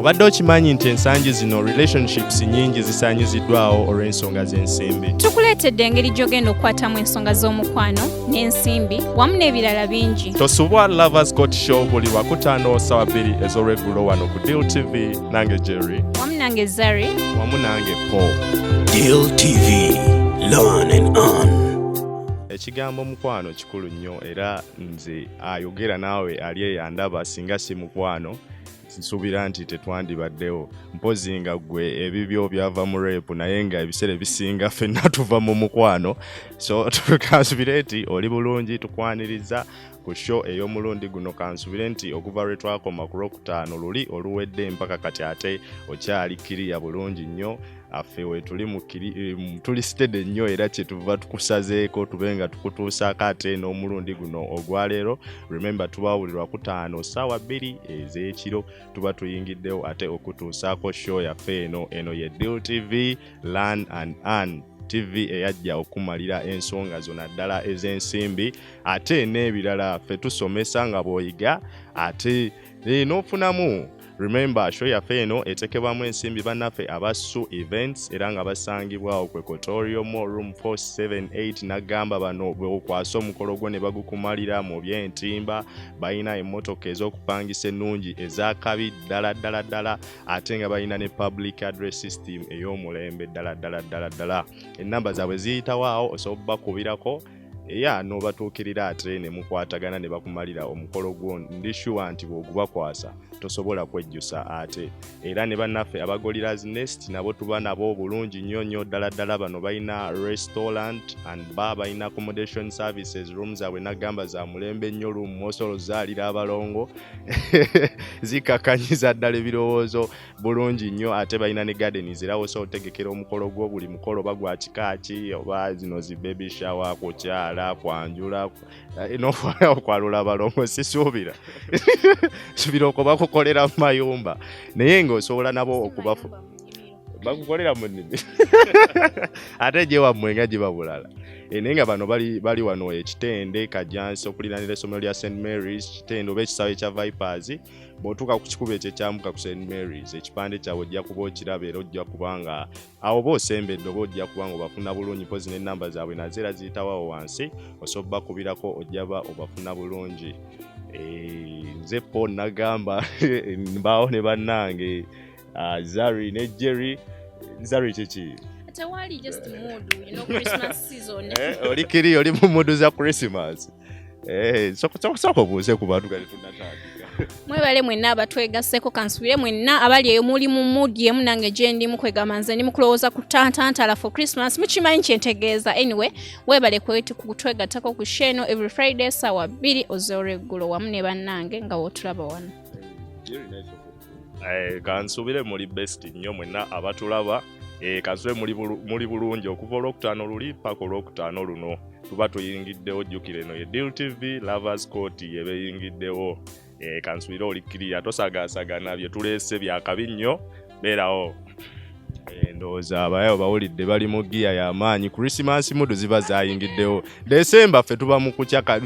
Obadde okimanyi nti ensangi zino relationships nyingi zisaanyiziddwawo olw'ensonga z'ensimbi. Tukuleetedde engeri gy'ogenda okukwatamu ensonga z'omukwano n'ensimbi wamu n'ebirala bingi. Tosubwa Lovers Court Show buli Lwakutaano ssaawa 2 ez'olweggulo wano ku Deal TV, nange Jerry. Wamu nange Zari. Wamu nange Paul. Deal TV, learn and earn. Ekigambo mukwano kikulu nnyo era nze ayogera naawe ali eyandaba singa si mukwano nsuubira nti tetwandibaddewo mpozi nga ggwe ebibyo byava mu repu naye nga ebiseera ebisinga ffenna tuva mu mukwano so tukansubire nti oli bulungi tukwaniriza ku show ey'omulundi guno kansubire nti okuva lwe twakoma ku Lwokutaano luli oluwedde mpaka kati ate okyali kiriya bulungi nnyo affe we tuli steady nnyo era kyetuva tukusazeeko tube nga tukutuusaako ate n'omulundi guno ogwaleero. Remember tubawulirwa ku 5 ssaawa 2 ez'ekiro tuba tuyingiddewo ate okutuusaako show yaffe eno ye Deal TV Learn and Earn TV eyajja okumalira ensonga zonna ddala ez'ensimbi ate n'ebirala ffe tusomesa nga bw'oyiga ate n'ofunamu. Remember show yaffe eno etekebwamu ensimbi bannaffe abasu events era nga basangibwawo ku Equatorial Mall room 478 nagamba bano bwekwasa omukolo gwo ne bagukumalira mu by'entimba balina emmotoka ez'okupangisa ennungi ezakabi ddala ate nga balina ne public address system ey'omulembe ddala. Ennamba zaabwe ziyitawaawo osobola bakubirako n'obatuukirira ate ne mukwatagana ne bakumalira omukolo gwo ndi sure nti bw'ogubakwasa tosobola kwejjusa ate era ne bannaffe abagoliras nest nabo tuba nabo bulungi nnyo ddala bano balina restaurant and bar balina accommodation services rooms zaabwe nagamba za mulembe nnyo room mosolo zaalira abalongo zikakanyiza ddala ebirowoozo bulungi nnyo ate balina ne gardens era osobola otegekera omukolo gwo buli mukolo bagwa kikaaki oba zino zi baby shower kukyala kwanjula okwalula abalongo sisuubira subira okuba kukolera mu mayumba naye ng'osobola nabo okubafu bakukolera mu nnimi ate gye wammwe nga gye babulala naye nga bano bali wano ekitende Kajansi okuliraanira essomero lya St Mary's kitende oba ekisaawe ekya Vipers bw'otuuka ku kikubo ekyo ekyambuka ku St Mary's ekipande kyabwe ojja kuba okiraba era ojja kubanga awo oba osembedde oba ojja kuba nga obafuna bulungi mpozi n'ennamba zaabwe nazo era ziyitawawo wansi osobola bakubirako ojjaba obafuna bulungi. Nze Paul nagamba mbaawo ne bannange Zari ne Jerry. Zari kiki? Tewali just mood, Christmas season. Oli kiri oli mu mood za Christmas. Soko obuuze ku bantu kati tunatandika. Mwebale mwenna abatwegasseko kansubire mwenna abali eyo muli mu mood yemu nange gye ndi mukwegama nze ndi mukulowooza ku tantantala for Christmas mukimanyi kyentegeeza. Anyway webale kutwegattako ku sheno every Friday ssaawa 2 ez'olweggulo wamu ne bannange nga wootulaba wano. Kansubire muli best nnyo mwenna abatulaba. Kansubire muli bulungi okuva Olwokutaano luli paka Olwokutaano luno tuba tuyingiddewo jjukire eno ye Deal TV Lovers Court yebeyingiddewo. Kansubire oli kiriya tosagaasagana bye tuleese byakabi nnyo beerawo. Ndowooza abayo bawulidde bali mu giya y'amaanyi Christmas mood ziba zayingiddewo. Desemba ffe tuba mu kukyaka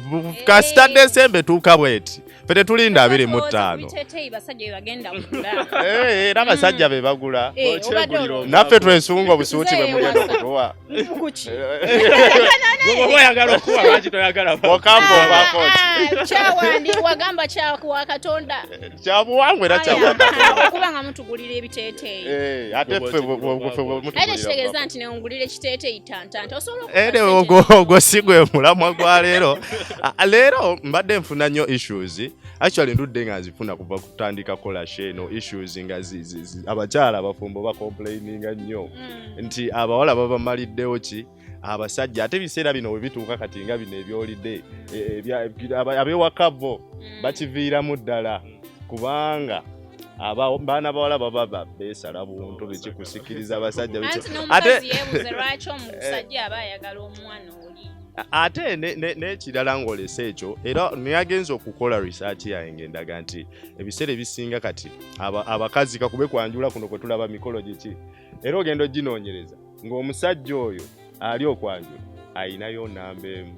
kasita Desemba tuuka bweti ffe tetulinda 25. Era abasajja be bagula naffe twensunga obusuuti bwe mugenda okutuwa oyagala okuwa lwaki toyagala okampa obakooti kyawandi wagamba kyakuwa Katonda kyabuwangwa era okuba nga mutugulira ebiteeteeyi ate ffe ate kitegeeza nti neongulira ekiteeteeyi tantanta ogwo si gwe mulamwa gwa leero. Leero mbadde nfuna nnyo issues actually ndudde nga nzifuna kuva kutandika kola sheno issues nga abakyala abafumbo bakomplaininga nnyo nti abawala babamaliddewo ki abasajja ate biseera bino we bituuka kati nga bino ebyolidde abewakavo bakiviiramu ddala kubanga baana bawala baba beesala buntu bikikusikiriza abasajja ate yeebuze lwaki omusajja aba ayagala omwana oli ate n'ekirala ng'olesa ekyo era neyagenza okukola research yange ndaga nti ebiseera ebisinga kati abakazi kakube kwanjula kuno kwe tulaba mikolo giki era ogenda oginoonyereza ng'omusajja oyo ali okwanjula ayinayo namba emu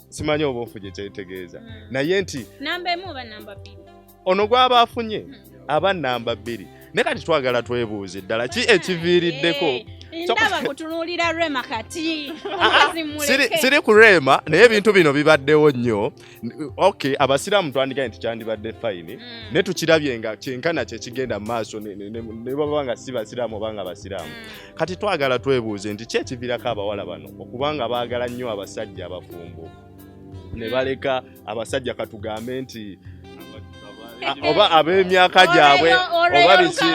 simanyi oba ofu gye kyetegeeza naye nti namba emu oba namba 2 ono gwaba afunye aba namba 2 ne kati twagala twebuuze ddala ki ekiviiriddeko ndaba kutunuulira Rema kati siri ku Rema naye ebintu bino bibaddewo nnyo. Okay, abasiraamu twandika nti kyandibadde fine ne tukirabye nga kyenkana kye kigenda mu maaso ne baba nga si basiraamu oba nga basiraamu. Kati twagala twebuuze nti ki ekiviirako abawala bano okubanga baagala nnyo abasajja abafumbo ne baleka abasajja katugambe nti oba ab'emyaka gyabwe oba biki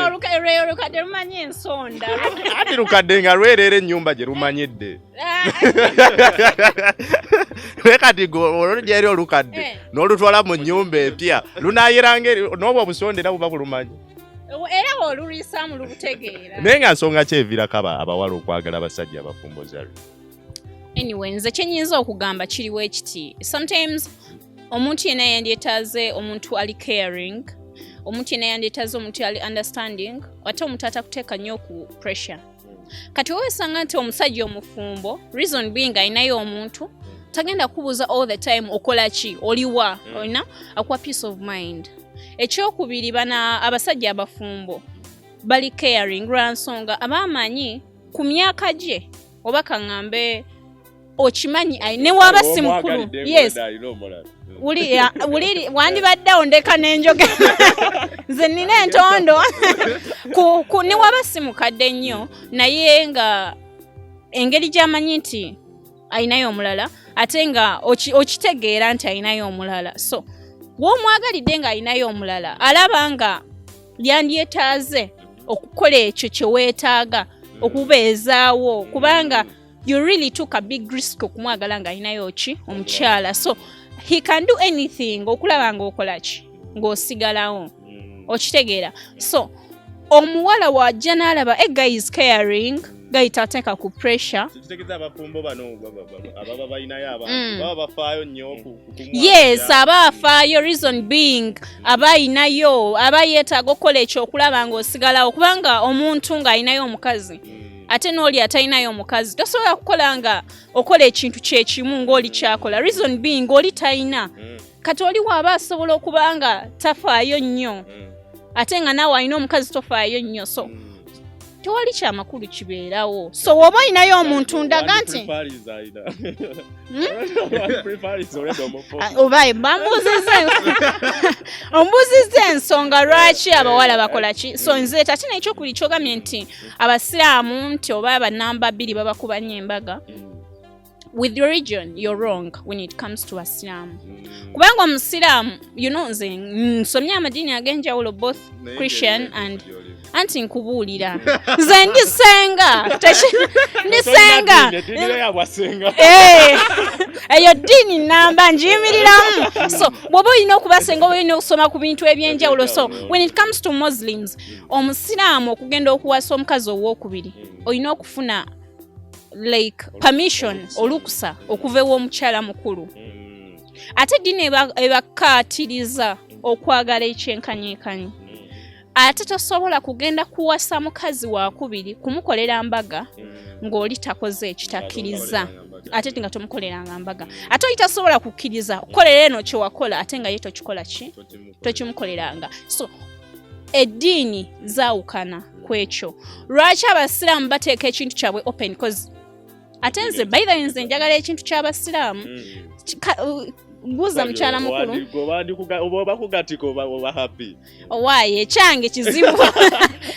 olukadde lumanyi ensonda ati lukadde nga lwerera ennyumba gye lumanyidde kati olulya eri olukadde n'olutwala mu nnyumba empya lunaayiranga n'obwo obusonde era buba bulumanyi era olulwisaamu lubutegeera naye nga nsonga kyeviirako abawala okwagala abasajja abafumbo zalo. Anyway, nze kyenyinza okugamba kiriwo ekiti. Sometimes omuntu yena yandyetaaze omuntu ali caring, omuntu yena yandyetaaze omuntu ali understanding, ate omuntu atakuteeka nnyo ku pressure. Kati wesanga nti omusajja omufumbo, reason being ayinayo omuntu tagenda kubuuza all the time okola ki, oliwa, olina akuwa peace of mind. Ekyokubiri bana abasajja abafumbo bali caring lwa nsonga abamanyi ku myaka gye oba kaŋŋambe okimanyi ne waba si mukulu. Yes. Uli wandibadde ondeka n'enjoge nze nina entondo ne waba si mukadde nnyo naye nga engeri gy'amanyi nti ayinayo omulala ate nga okitegeera nti ayinayo omulala. So w'omwagalidde nga ayinayo omulala alaba nga yandyetaaze okukola ekyo kye weetaaga okubeezaawo kubanga you really took a big risk okumwagala nga ayinayo ki omukyala. So he can do anything okulaba nga okola ki ng'osigalawo okitegeera. So omuwala wajja n'alaba a guy is caring gayita ateeka ku pressure. Abafumbo bano ababa balinayo abantu baba bafaayo nnyo yes aba afaayo reason being aba ayinayo aba yeetaaga okukola ekyo okulaba nga osigalawo kubanga omuntu nga ayinayo omukazi ate n'oli atalinayo omukazi tosobola kukola nga okola ekintu kyekimu ng'oli kyakola reason being oli talina kati oli waaba asobola okuba nga tafaayo nnyo ate nga naawe alina omukazi tofaayo nnyo. So tewali kyamakulu kibeerawo. So woba olinayo omuntu ndaga nti oba ombuuzizza ensonga lwaki abawala bakola ki. So nze ate n'ekyokubiri kyogambye nti abasiraamu nti oba banamba 2 babakuba nnyo embaga. With your religion, you're wrong when it comes to Islam. Kubanga omusiraamu, nze nsomye amadiini ag'enjawulo both Christian and anti nkubuulira nze ndisenga eyo ddiini namba njiyimiriramu. So bw'oba olina okubasenga oba olina okusoma ku bintu ebyenjawulo. So when it comes to Muslims omusiraamu okugenda okuwasa omukazi owookubiri olina okufuna like permission olukusa okuva ew'omukyala mukulu. Ate ddiini ebakkaatiriza okwagala ekyenkanyekanyi. Ate tosobola kugenda kuwasa mukazi wakubiri kumukolera mbaga ng'oli takoze ekitakkiriza ate nga tomukoleranga mbaga. Ate oli tasobola kukkiriza okukolera eno kye wakola ate nga ye tokikola ki tokimukoleranga. So eddiini zaawukana ku ekyo. Lwaki abasiraamu bateeka ekintu kyabwe open? Because ate nze by the way nze njagala ekintu ky'abasiraamu buuza mukyala mukulu oba kugatiko oba happy owaaye ekyange kizibu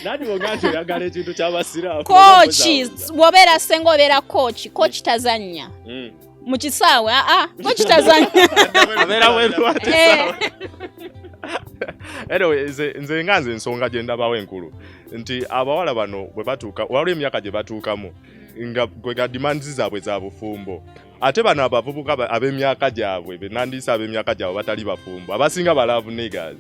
nani bongati oyagala ekintu ky'abasiraamu. Kochi bw'obeera senga obeera kochi tazannya mu kisaawe kochi tazannya abeera weru ate. Anyway, nze nga ensonga gye ndabawo enkulu nti abawala bano bwe batuuka waliwo emyaka gye batuukamu nga kwega demands zaabwe za bufumbo. Ate bano abavubuka ab'emyaka gyabwe benandiisa ab'emyaka gyabwe batali bafumbo abasinga balavu niggas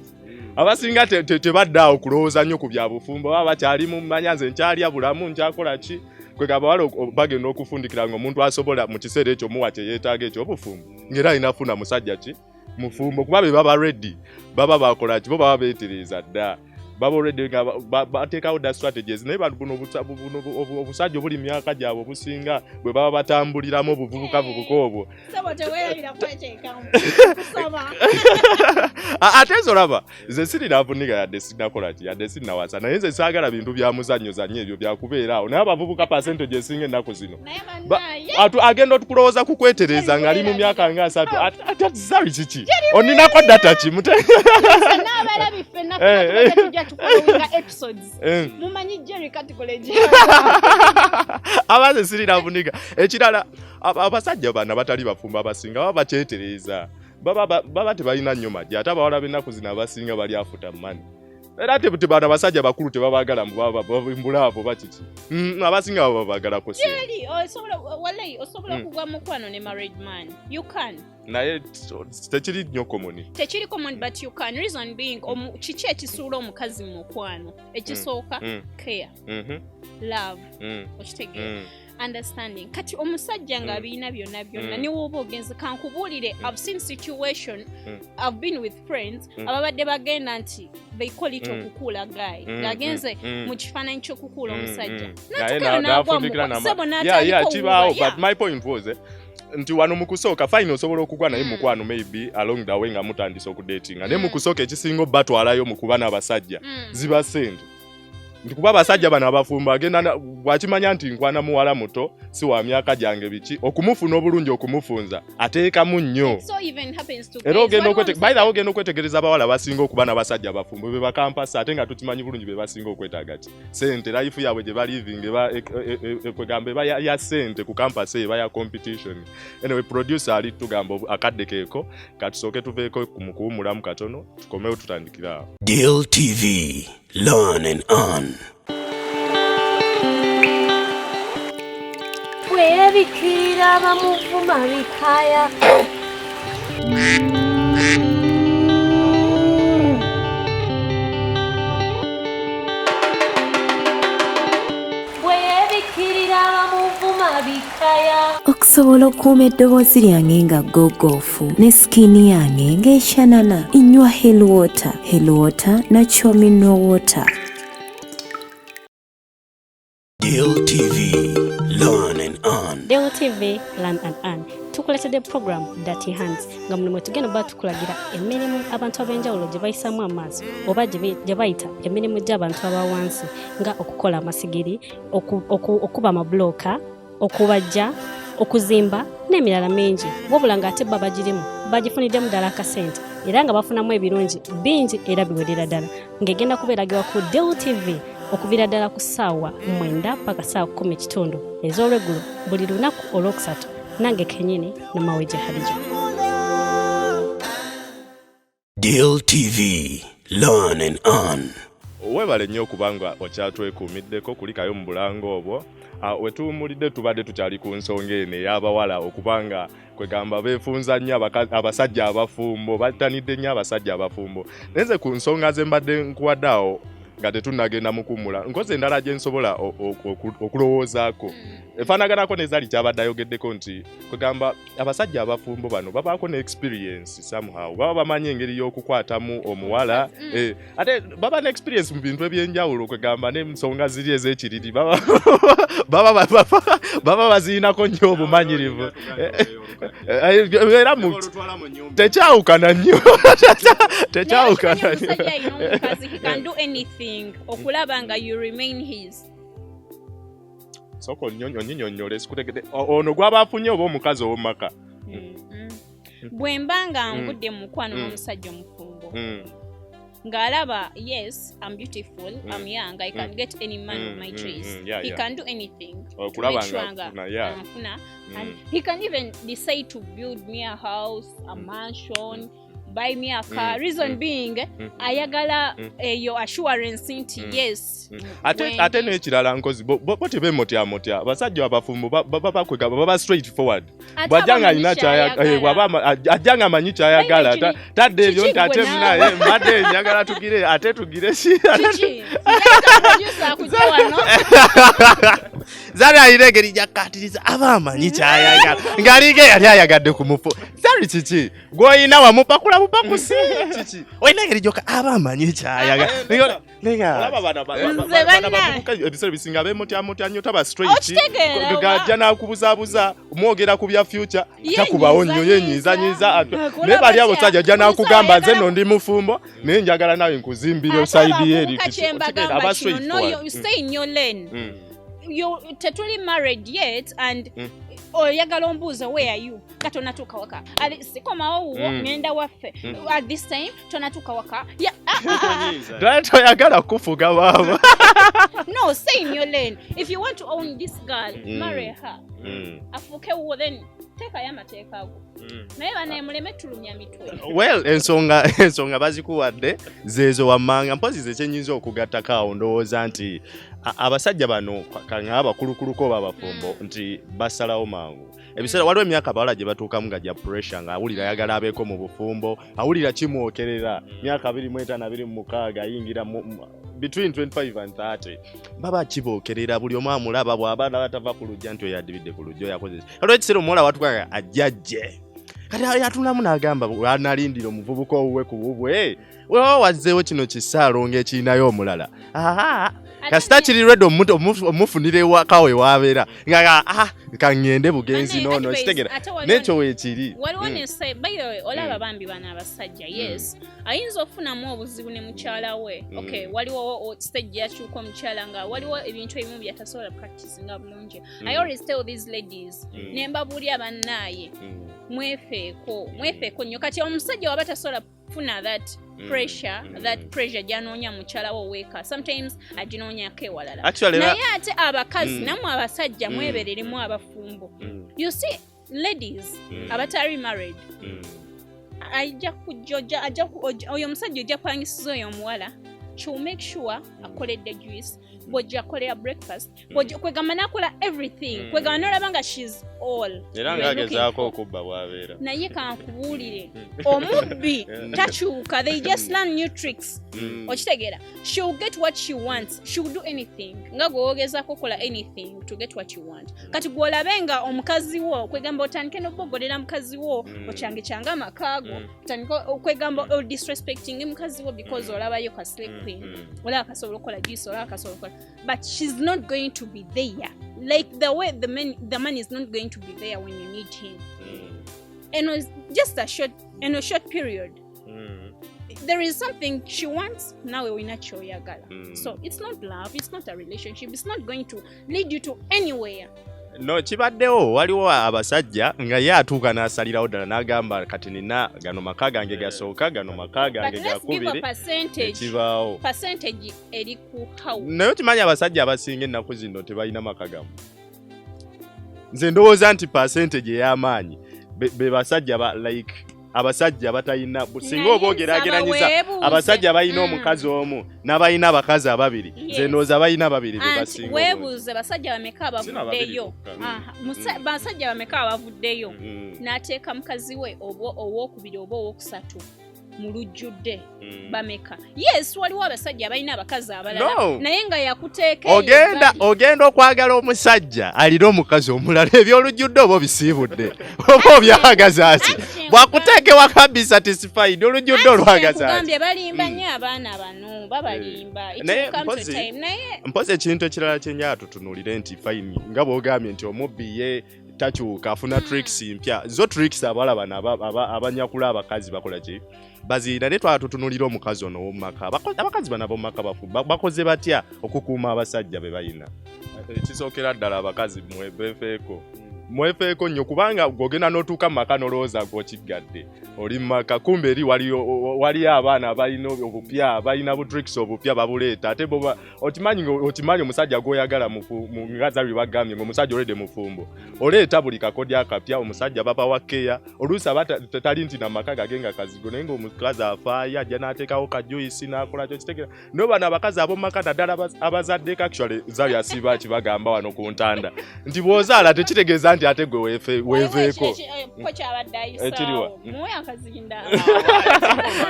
abasinga tebaddaawo kulowooza nnyo ku bya bufumbo baba bakyali mu mmanya nze nkyalya bulamu nkyakola ki. Kwega abawala bagenda okufundikira nga omuntu asobola mu kiseera ekyo muwa kye yeetaaga eky'obufumbo ng'era alina afuna musajja ki mufumbo kuba be baba ready baba bakola ki bo baba beetereza dda baba already nga bateekawo da strategies naye bantu buno obusajja obuli myaka gyabwe obusinga bwe baba batambuliramu obuvubuka obwo ate zolaba nze sirinavunika yadde sinakola ki yadde sinawasa naye nze saagala bintu bya muzannyo zannyo ebyo byakubeera awo naye abavubuka percentage esinga ennaku zino agenda otukulowooza ku kwetereza ng'ali mu myaka nga 3 ate zali kiki oninako data ki abaze sirinavunika ekirala abasajja bana batali bafumba abasinga baba bakyetereza baba tebalina nnyo majja ate abawala b'ennaku zino abasinga bali afuta mani era ate bana basajja bakulu tebabaagala mbulaavo bakiki abasinga baba babaagalako osobola okugwa mukwano ne married man you can naye tekiri nnyo common tekiri common but you can reason being kiki ekisuula omukazi mu mukwano ekisooka care love okitegeera understanding kati omusajja nga biina byonna byonna ne woba ogenze kankubuulire I've seen situation I've been with friends ababadde bagenda nti they call it okukuula guy ngagenze mu kifaananyi ky'okukuula omusajja kibaawo but my point was nti wano mu kusooka fine osobola okugwa naye mukwano maybe along the way nga mutandisa okudatinga naye mu kusooka ekisinga batwalayo mu kuba n'abasajja ziba sente nti kuba abasajja bano abafumba agenda bwakimanya nti nkwana muwala muto si wa myaka gyange biki okumufuna obulungi okumufunza ateekamu nnyo era ogenda okwetegereza abawala basinga okuba n'abasajja abafumba be bakampasi ate nga tukimanyi bulungi be basinga okwetaaga ki sente life yaabwe gye baliving kwegamba eba ya sente ku kampasi eba ya competition anyway producer ali tugamba akadde keeko katusooke tuveeko mu kuwumulamu katono tukomewo tutandikira awo Deal TV, learn and earn. Bwebikirira bamuvuma bikaya okusobola okukuuma eddoboozi lyange nga ggogoofu ne sikini yange ng'ekyanana nywa Hellwater Natural Mineral Water. Deal TV, learn and earn. Deal TV, learn and earn. Tukuletedde program Dirty Hands nga muno tugenda batukulagira emirimu abantu ab'enjawulo gye bayisamu amaaso oba gye bayita emirimu gy'abantu abawansi nga okukola amasigiri okuba amabulooka okubajja okuzimba n'emirala mingi wabula ng'ate babagirimu bagifuniddemu ddala akasente era nga bafunamu ebirungi bingi era biwerera ddala ng'egenda kubeeragibwa ku Deal TV okuviira ddala ku ssaawa 9 paka ssaawa 10 ez'olweggulo buli lunaku olwokusatu nange kenyini namaweje halijo. Deal TV, learn and earn. Webale nnyo okubanga okyatwekuumiddeko kulikayo mu bulango obwo wetuwumulidde tubadde tukyali ku nsonga eno ey'abawala okubanga kwegamba beefunza nnyo abasajja abafumbo battanidde nnyo abasajja abafumbo naye nze ku nsonga ze mbadde nkuwadde awo nga tetunnagenda mukummula nkoze endala gye nsobola okulowoozaako efaanaganako nezali kyabadde ayogeddeko nti kwegamba abasajja abafumbo bano babaako ne experience somehow baba bamanyi engeri y'okukwatamu omuwala ate baba ne experience mu bintu ebyenjawulo kwegamba n'ensonga ziri ez'ekiriri baba bazirinako nnyo obumanyirivu era tekyawukana nnyo tekyawukana nnyo okulaba nga you remain his soko onyonyole sikutegede ono gwaba afunye oba omukazi ow'omumaka bwe mbanga ngudde mu mukwano n'omusajja omufumbo ng'alaba yes I'm beautiful I'm young I can get any man of my choice he can do anything to make sure nga and he can even decide to build me a house a mansion buy me a car reason being ayagala your assurance nti yes ate n'ekirala nkozi bo tebemotya abasajja abafumbo bakwegamba baba straight forward bw'ajjanga alina ajjanga amanyi kyayagala tadde ebyo nti ate munaye mbadde njagala tugire ate tugire ki Zari ayirengeri jakatiriza abamanyi kyayagala ngalige yali ayagadde kumufu Zari chichi goyina wamupakula bupakusi chichi oyinengeri joka abamanyi kyayagala nega ebisere bisinga bemutya nyota ba straight gajja nakubuzabuza mwogera ku bya future takubawo nnyo yenyiza ne bali abo sajja jana kugamba nze no ndi mufumbo ne njagala nawe nkuzimbire side eri aba straight you stay in your lane you tetuli married yet and oyagala ombuuza where are you katonatuuka waka sikomawo ngenda waffe at this time tonatuuka waka toyagala kufuga baba no stay in your lane if you want to own this girl marry her afuke wo then teka yamateeka ago naye bane muleme tulumya mitwe well ensonga bazikuwadde zezo wamanga mpozi zekyenyiza okugattakawo ndowooza nti abasajja bano kanga abakulukuluko babafumbo nti basalawo mangu ebiseera waliwo emyaka bawala gye batuukamu nga gya pressure nga awulira ayagala abeeko mu bufumbo awulira kimwokerera myaka 25-26 ayingira between 25 and 30 baba kibookerera buli omu amulaba bw'abaana batava ku lujja nti oyadibidde ku lujja yakozesa olwo ekiseera omuwala watukaga ajjajje kati yatulamu n'agamba analindira omuvubuka owuwe ku bubwe wewa wazzeewo kino kisaalo ng'ekirinayo omulala kasita kiri redo omufunire wakawe wabeera nga kangende bugenzi nono kitegera n'ekyo weekiri waliwo ne by the way olaba bambi bana abasajja yes ayinza okufunamu obuzibu ne mukyala we okay waliwo stage yakyuka omukyala nga waliwo ebintu ebimu byatasobola practice nga bulungi I always tell these ladies nembabuulira bannaaye mwefeeko nnyo kati omusajja waba tasobola kufuna that pressure janoonya mukyala wo weeka sometimes aginoonyako ewalala naye ate abakazi namwe abasajja mwebereremu abafumbo you see ladies abatari married ajja kujoja oyo musajja ojja kwangisiza oyo omuwala she'll make sure akoledde juice bojja kolera breakfast bojja kwegamba nakola everything kwegamba nolaba nga she's all era ngagezaako okubba bwabeera naye kankubuulire omubbi takyuka they just learn new tricks okitegeera she'll get what she wants she'll do anything nga gwogezaako kola anything to get what you want kati gwolabe nga omukazi wo kwegamba otandike n'obbogolera mukazi wo okyange kyanga amakaago otandike kwegamba disrespecting mukazi wo because olabayo ka slave queen olaba kasobola okukola juice olaba kasobola okukola but she's not going to be there like the way the man is not going to be there when you need him and it was just a short period there is something she wants nawe wina kyoyagala so it's not love it's not a relationship it's not going to lead you to anywhere no kibaddewo waliwo abasajja nga ye atuuka n'asalirawo ddala n'agamba kati nina gano maka gange gasooka gano maka gange gakubiri ekibaawo percentage eri ku how naye okimanyi abasajja abasinga ennaku zino tebalina maka gamu nze ndowooza nti percentage ey'amaanyi be basajja like abasajja batalina singa obogerageranyiza abasajja balina omukazi omu n'abalina abakazi ababiri nze ndowooza balina babiri be basinga weebuuze basajja bameka abavuddeyo basajja bameka abavuddeyo n'ateeka mukazi we owookubiri oba owookusatu mu lujjudde bameka yes waliwo abasajja balina abakazi abalala naye nga yakuteeka ogenda okwagala omusajja alina omukazi omulala ebyolujjudde oba bisiibudde oba obyagazaasi bwakuteeke wakabi satisfied olujjudde olwagazaasi balimba nnyo abaana bano babalimba mpozi ekintu ekirala kyenjala tutunuulire nti fayini nga bw'ogambye nti omubbi ye takyuka afuna tricks mpya zo tricks abawala bano abanyakula abakazi bakola ki bazira ne twatutunulira omukazi ono w'omumaka abakazi bano ab'omumaka bakoze batya okukuuma abasajja be balina ekisookera ddala abakazi mwefeeko nnyo kubanga gwogenda n'otuuka mu maka n'olowooza gw'okiggadde oli mu maka kumbe eri waliyo abaana abalina obupya balina butricks obupya babuleeta ate okimanyi omusajja gw'oyagala nga Zari bagambye ng'omusajja olede mufumbo oleeta buli kakodi akapya omusajja bapa wakeya oluusi aba tetali nti namaka gagenga kazigo naye ng'omukazi afaayo ajja n'ateekawo kajuisi n'akola kyo kitegera naye bano abakazi ab'omumaka naddala abazaddeko actually Zari asiba kibagamba wano ku ntanda nti bw'ozaala tekitegeeza nti ate gwe weeveeko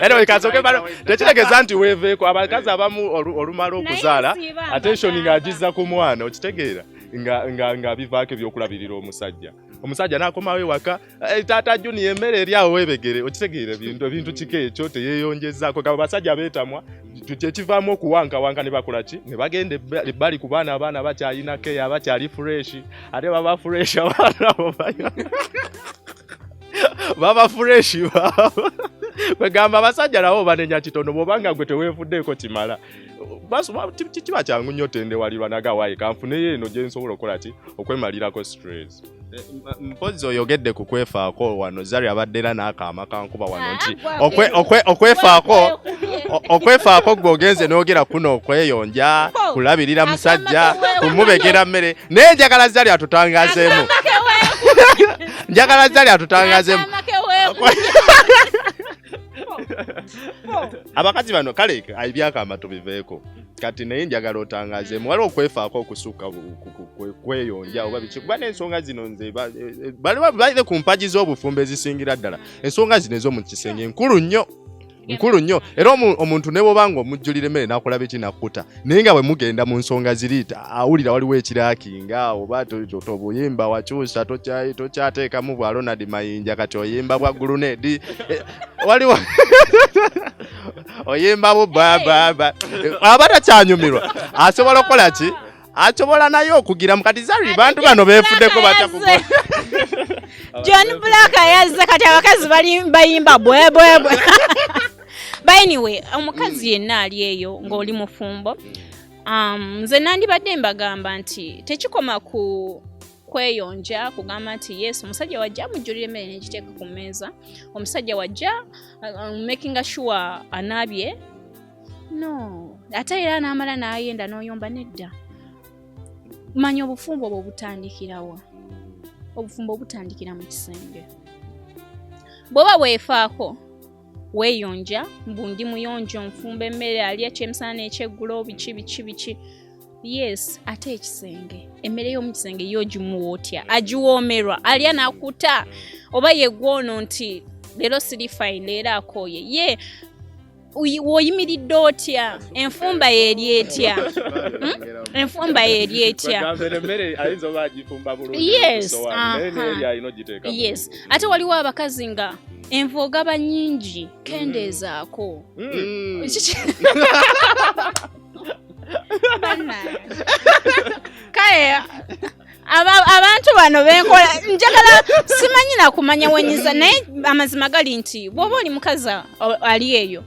anyway kasoke bano tekitegeeza nti weeveeko abakazi abamu olumala okuzaala attention ng'agizza ku mwana okitegeera nga bivaako ebyokulabirira omusajja n'akomawo ewaka taata Juni emmere eri awo webegere okitegeera ebintu kiko ekyo teyeeyonjezaako gabo basajja beetamwa kyekivaamu okuwankawanka ne bakola ki ne bagenda ebbali ku abaana bakyalina keya bakyali fresh ate baba fresh abaana baba fresh kwegamba abasajja nabo banenya kitono bwobanga gwe teweefuddeeko kimala kiba kyangu nnyo tendewalirwa nagawaayi kanfuneyo eno gye nsobola okukola ki okwemalirako stress. Mpozi oyogedde ku kwefaako wano Zari abadde era n'akaama kankuba wano nti okwefaako gw'ogenze n'ogera kuno okweyonja kulabirira musajja kumubegera mmere naye njagala Zari atutangazeemu abakazi bano kale ebyakaama tubiveeko kati naye njagala otangazeemu waliwo okwefaako okusukka kweyonja oba biki kuba n'ensonga zino nze balire ku mpagi z'obufumbo ezisingira ddala ensonga zino ez'omu kisenge nkulu nnyo era omuntu ne bw'obanga omujjulira emmere n'akola biki nakkuta naye nga bwe mugenda mu nsonga ziri awulira waliwo ekiraakinga oba tobuyimba wakyusa tokyateekamu bwa Ronald Mayinja kati oyimba bwa Gulunedi waliwo oyimba bubaba aba takyanyumirwa asobola okukola ki asobola naye okugira mukati Zari bantu bano beefuddeko batya kukola John Black yazze kati abakazi bayimba bwebwebwe. But anyway, omukazi yenna ali eyo ng'oli mufumbo. Nze nandibadde mbagamba nti tekikoma ku kweyonja kugamba nti yes omusajja wajja mujjulira emmere n'egiteeka ku mmeeza omusajja wajja making sure anaabye no ate era n'amala n'ayenda n'oyomba nedda. Manya obufumbo obwo butandikirawa. Obufumbo butandikira mu kisenge. Bw'oba weefaako weeyonja mbundi muyonjo nfumba emmere ali ekyemisana n'ekyeggulo biki yes ate ekisenge emmere y'omu kisenge y'ogimuwa otya agiwoomerwa alya n'akuta oba yeggwono nti leero siri fine leero akooye ye woyimiridde otya enfumba yeeri etya yes ate waliwo abakazi nga envooga bannyingi kendeezaako kale abantu bano benkola njagala simanyi na kumanya wenyiza naye amazima gali nti bw'oba oli mukazi ali eyo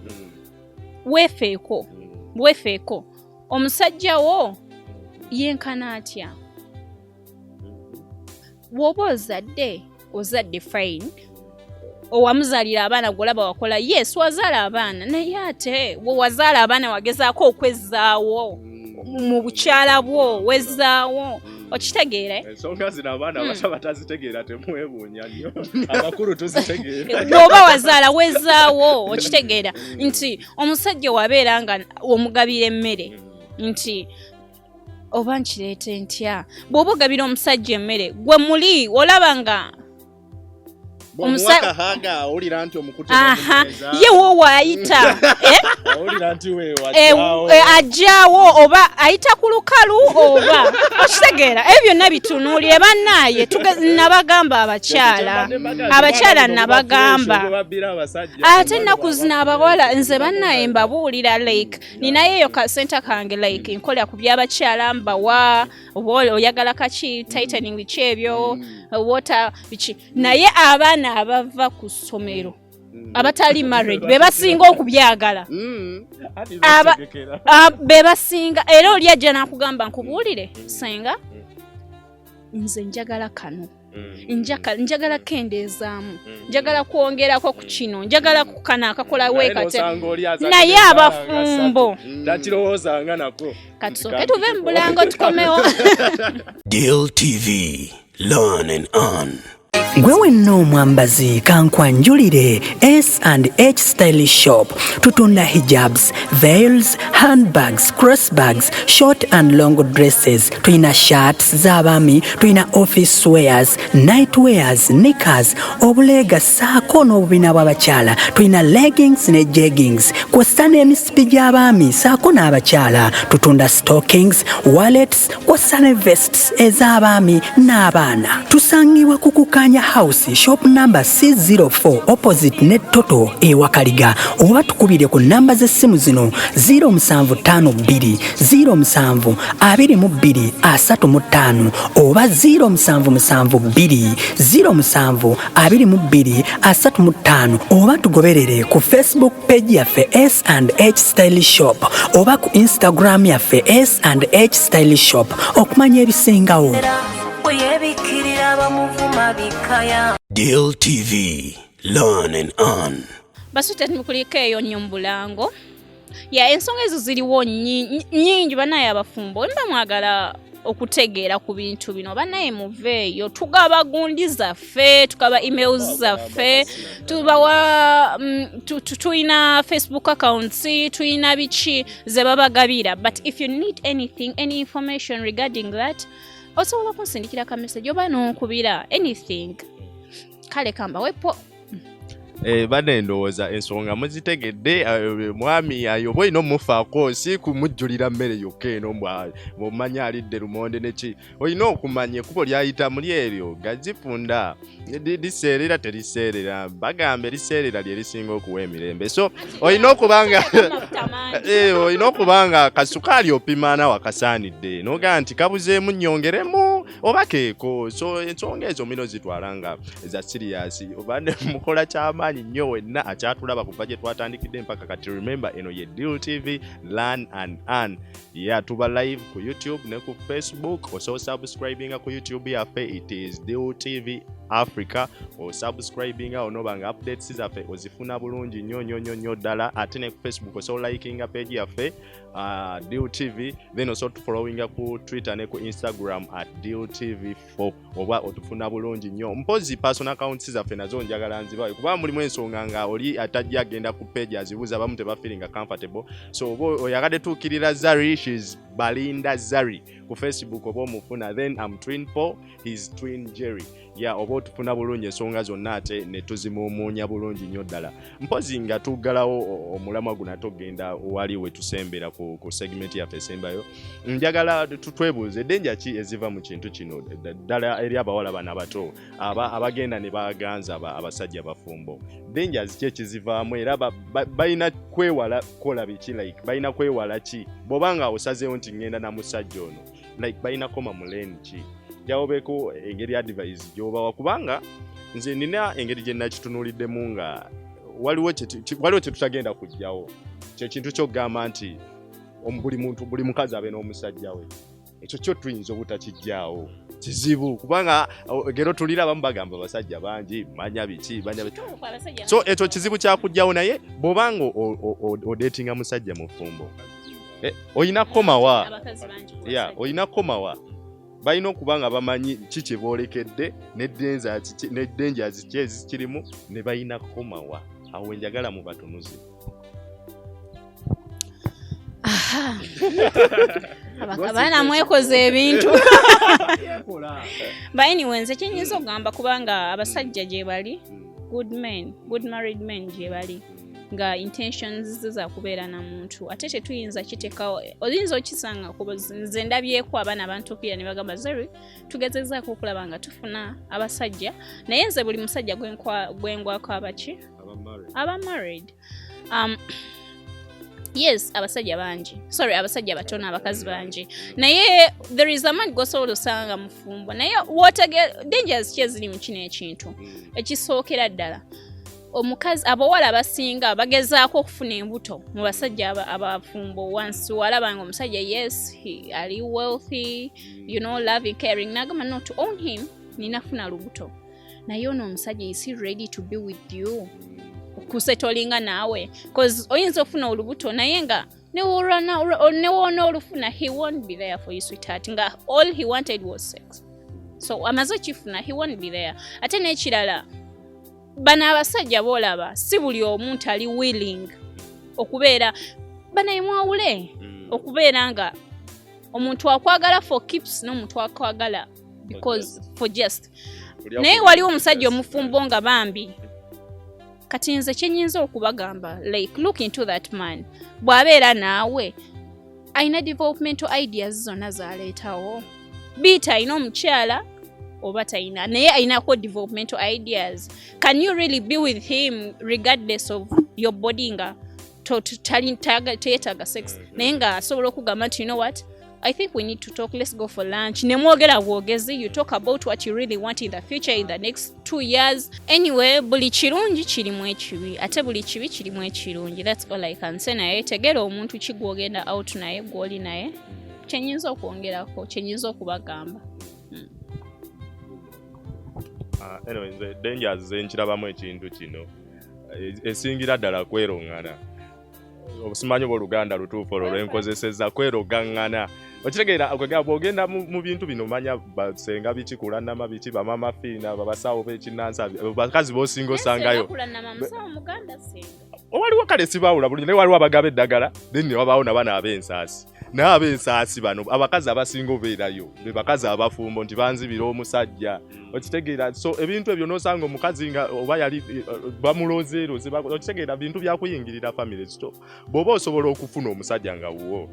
weefeeko omusajja wo yenkana atya bw'oba ozadde fine owamuzaalira abaana gwolaba wakola yes wazaala abaana naye ate wazaala abaana wagezaako okwezzaawo mu bukyala bwo wezzaawo okitegeere ensonga zino abaana abato batazitegeera temwebuunya nnyo abakulu tuzitegeera bw'oba wazaala wezzaawo okitegeera nti omusajja wabeera nga omugabira emmere nti oba nkireete ntya bw'oba ogabira omusajja emmere gwe muli olaba nga omusaka haga olira nti omukutu ye wo waayita olira nti we ajjaawo oba ayita ku lukalu oba okitegeera ebyo byonna bitunuulire bannaaye nabagamba abakyala nabagamba ate ennaku zino abawala nze bannaaye mbabuulira like ninayeeyo kasenta kange like nkolera ku by'abakyala mbawa oba oyagala kaki tightening biki ebyo water biki naye abaana abava ku ssomero abatali married be basinga okubyagala be basinga era oli ajja n'akugamba nkubuulire senga nze njagala kano njagala kendeezaamu njagala kwongerako ku kino njagala ku kano akakola weekate naye abafumbo takirowoozanga nako katusooke tuve mu bulango tukomewo Deal TV, learn and earn. gwe wenna omwambazi kankwanjulire S&H Style Shop tutunda hijabs, veils, handbags, crossbags, short and long dresses, tulina shirts z'abaami, tulina office wears, night wears, knickers, obuleega saako n'obubina bw'abakyala, tulina leggings ne jeggings, kw'ossa n'emisipi gy'abaami saako n'abakyala, tutunda stockings, wallets, kw'ossa ne vests ez'abaami n'abaana. Tusangibwa ku Kukanya House, shop number C04 opposite ne Toto Ewakaliga, oba tukubire ku namba z'essimu zino 0752 07 22 35 oba 0772 07 22 35 oba tugoberere ku Facebook page yaffe S&H Style Shop oba ku Instagram yaffe S&H Style Shop okumanya ebisingawo. Deal TV, learn and earn. Basute tumukulika eyo nnyo mu Bulango. Ya ensonga ezo ziriwo nnyingi banaye abafumbo. Mba mwagala okutegeera ku bintu bino banaye muveeyo tugaba gundi zaffe tukaba emails zaffe tubawa tuina Facebook accounts tuina bichi ze babagabira, but if you need anything, any information regarding that, osobola kunsindikira ka message oba n'onkubira anything kale kamba wepo. Bane ndowooza ensonga muzitegedde mwami ayo boyina omufaako si kumujjulira mmere yokka eno bw'omanya alidde lumonde neki olina okumanya ekkubo lyayita muli eryo gazifunda liseerera teriseerera bagambe liseerera lye lisinga okuwa emirembe, so olina okubanga kasukaali opimaana wakasaanidde noga nti kabuzeemu nnyongeremu oba keeko, so ensonga ezo mino zitwala nga eza siriyasi obadde mukola kyamaanyi nnyo wenna akyatulaba kuva gye twatandikidde mpaka kati. Remember eno ye Deal TV Learn and Earn. Tuba live ku YouTube ne ku Facebook. Also subscribing ku YouTube yaffe, it is Deal TV Africa, o subscribing onobanga updates zaffe ozifuna bulungi nnyo ddala, ate ne ku Facebook so liking page yaffe Deal TV, then also following ku Twitter ne ku Instagram at Deal TV4 oba otufuna bulungi nnyo. Mpozi personal accounts zaffe nazo njagala nzibayo kuba mulimu ensonga nga oli atajja agenda ku page azibuza bamu teba feeling comfortable, so oyagadde tukirira Zari, she's Balinda Zari ku Facebook oba omufuna, then I'm twin Paul, he's twin Jerry. Oba tufuna bulungi ensonga zonna ate ne tuzimuumuunya bulungi nnyo ddala. Mpozi nga tuggalawo omulamwa guno ate ogenda wali we tusembera ku segment yaffe esembayo, njagala tutwebuuze denja ki eziva mu kintu kino ddala eri abawala bano abato abagenda ne baganza abasajja bafumbo. Denja ziki ekizivaamu era balina kwewala kola biki, like balina kwewala ki bw'obanga osazeewo nti ngenda na musajja ono, like balina koma muleni ki jawobeko engeri advice gyobawa, kubanga nze nina engeri gye nakitunuuliddemu nga waliwo kye tutagenda kujjawo, kye kintu ky'okugamba nti buli mukazi abe n'omusajja we, ekyo kyo tuyinza obutakijjaawo kizibu, kubanga gero tulira abamu bagamba abasajja bangi manya biki, so ekyo kizibu kyakujjawo. Naye bw'obanga odeetinga musajja mufumbo oyina komawa, oyina komawa balina okubanga bamanyi kiki boolekedde ne denja ziki ezikirimu ne balina komawa, awo njagala mu batunuzi. Abaana mwekoze ebintu but anyway nze kyenyinza okugamba kubanga abasajja gye bali good married men gye bali nga intentions za kubeera na muntu ate tetuyinza kitekawo, oyinza okisanga kuba nze ndabyeko abaana abantukira ne bagamba Zeri tugezezaako okulaba nga tufuna abasajja, naye nze buli musajja gwengwako abaki aba married. Yes, abasajja bangi, abasajja batono, abakazi bangi, naye there is a man gosobola osanga mufumbo, naye dangers ki eziri mu kino ekintu ekisookera ddala omukazi abawala abasinga bagezaako okufuna embuto mu basajja abafumbo. Once walaba nga omusajja yes ali wealthy, loving, caring, nagamba not to own him, ninafuna lubuto, naye ono omusajja is he ready to be with you kusetolinga naawe, because oyinza ofuna olubuto naye nga newoona olufuna he won't be there for you sweetheart, nga all he wanted was sex. so amaze kifuna he won't be there ate n'ekirala bana abasajja bolaba si buli omuntu ali willing okubeera banayimwawule okubeera nga omuntu akwagala for keeps n'omuntu akwagala because for just naye waliwo omusajja omufumbo nga bambi kati nze kyenyinza okubagamba like look into that man bw'abeera naawe ayina developmental ideas zonna zaleetawo biita ayina omukyala oba tayina naye ayinako developmental ideas can you really be with him regardless of your body nga teyetaaga sex naye nga asobola okugamba nti you know what I think we need to talk, let's go for lunch. Nemwogera bwogezi, you talk about what you really want in the future in the next 2 years. Anyway, buli kirungi kirimu ekibi, ate buli kibi kirimu ekirungi. That's all I can say. Naye tegera omuntu kigwogenda out naye gwoli naye. Kyenyinza okwongerako, kyenyinza okubagamba. Anyway, the dangers zenkirabamu ekintu kino. Esingira ddala kwerongana. Obusimanyi bw'Oluganda lutuufu olwo lwenkozesezza kwerogangana. Okitegeera ogenda mu bintu bino manya basenga biki kulannama biki bamama fiina babasawo b'ekinnansi bakazi b'osinga osangayo. Waliwo kale sibaawula bulungi naye waliwo abagaba eddagala then wabaawo n'abaana ab'ensaasi. Naye ab'ensaasi bano abakazi abasinga obeerayo be bakazi abafumbo nti banzibira omusajja. Okitegeera so ebintu ebyo n'osanga omukazi nga oba yali bamulozeeroze okitegeera bintu byakuyingirira family sto bw'oba osobola okufuna omusajja nga wuwo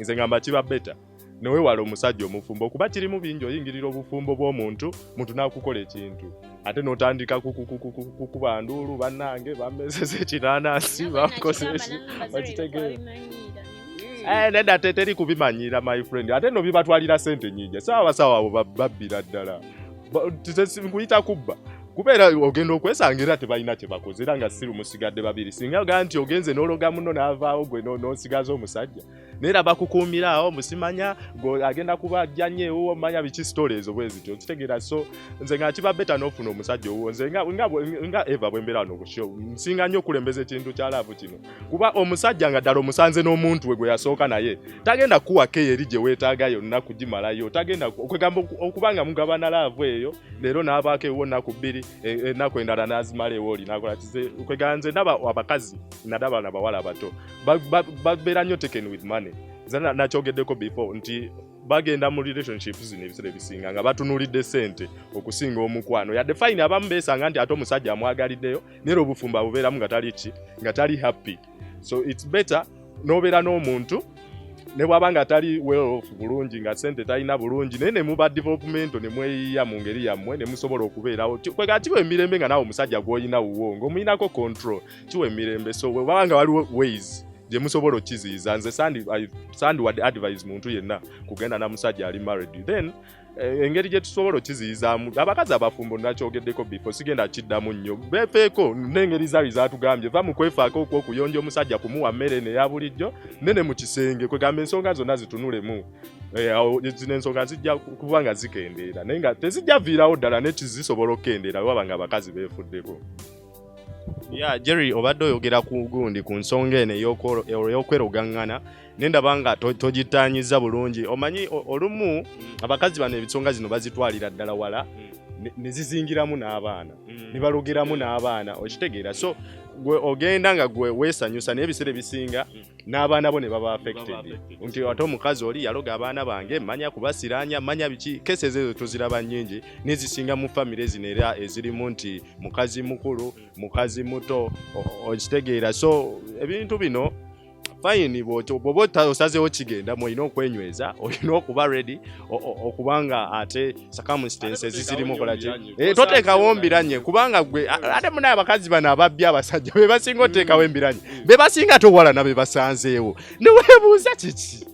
nze ngamba kiba beta newe wala omusajja omufumbo kuba kirimu bingi oyingirira obufumbo bw'omuntu muntu n'akukola ekintu ate n'otandika kukuba nduulu bannange bamezeza ekinaanasi bakozesa okitegeera nedda teri kubimanyira my friend ate no bibatwalira sente nyingi sawa abo babbira ddala nkuyita kubba kubeera ogenda okwesangira tebalina kye bakoze era nga siru musigadde babiri singa ogaa nti ogenze n'ologa muno n'avaawo gwe n'osigaza omusajja neera bakukuumira awo musimanya agenda kubajja nnyo omanya biki story ezo bwe zityo okitegeera so nze nga kiba beta n'ofuna omusajja owuwo nze nga Eva bwe mbeera n'okusho nsinga nnyo okulembeza ekintu kya laavu kino kuba omusajja nga ddala omusanze n'omuntu we gwe yasooka naye tagenda kuwako eyo eri gye weetaaga yonna kugimalayo tagenda okwegamba okubanga mugabana laavu eyo leero n'abaako ewo nnaku bbiri ennaku endala n'azimala ewooli nakola kize okweganze ndaba abakazi nadaba n'abawala abato babeera nnyo taken with money zana nakyogeddeko before nti bagenda mu relationships zino ebiseera ebisinga nga batunulidde sente okusinga omukwano yadde fine abamu beesanga nti ate omusajja amwagaliddeyo naye obufumba bubeeramu nga tali happy so it's better n'obeera n'omuntu ne bwaba nga tali well off bulungi nga sente talina bulungi naye ne muba development ne mweyiya mu ngeri yammwe ne musobola okubeerawo kwega kiwe emirembe nga nawe omusajja gw'olina wuwo ng'omuyinako control kiwe emirembe so bwe baba nga waliwo ways gye musobola okkiziyiza nze sandi wadde advice muntu yenna kugenda na musajja ali married then engeri gye tusobola okiziyizaamu abakazi abafumbo nakyogeddeko before sigenda kiddamu nnyo beefeeko n'engeri zaali zaatugambye va mu kwefaako okw'okuyonja omusajja kumuwa mmere neya bulijjo nene mu kisenge kwegamba ensonga zonna zitunulemu zino ensonga zijja kuba nga zikendeera naye nga tezijja viirawo ddala nekizisobola okukendeera waba nga abakazi beefuddeko. Jerry obadde oyogera ku gundi ku nsonga eno ey'okwerogangana nendaba nga togitaanyiza bulungi omanyi olumu abakazi bano ebisonga zino bazitwalira ddala wala ne zizingiramu n'abaana ne balogeramu n'abaana okitegeera so gwe ogenda nga gwe weesanyusa naye ebiseera ebisinga n'abaana bo ne baba affected nti ate omukazi oli yaloga abaana bange manya kubasiranya manya biki kese ezo tuziraba nnyingi nezisinga mu famire zino era ezirimu nti mukazi mukulu mukazi muto okitegeera so ebintu bino fine bw'oba osazeewo kigenda olina okwenyweza olina okuba ready okubanga ate circumstances zirimu kolaki toteekawo mbiranye kubanga gwe ate munaye abakazi bano ababbi abasajja be basinga oteekawo embiranye be basinga towalana be basanzeewo ne weebuuza kiki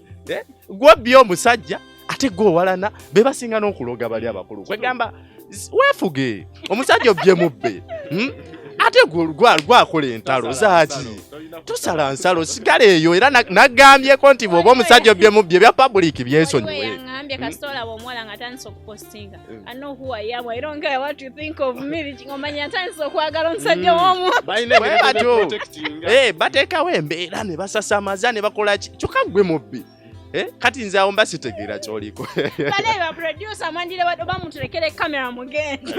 gwobbye omusajja ate gwowalana be basinga n'okuloga bali abakulu kwegamba weefuge omusajja obbye mubbe ate gwakola entalo zaaki tusala nsalo sigala eyo era nagambyeko nti bw'oba omusajja obbye mubye bya public byesonyiwe yangambye kasitola bw'omuwala nga atandise okupostinga I know who I am I don't care what you think of me omanya atandise okwagala omusajja w'omu bateekawo embeera ne basasamaza ne bakola ki kyokka gwe mubbi kati nze awo mbasitegeera kyoliko baleba producer mwandire badoba muturekere kamera mugende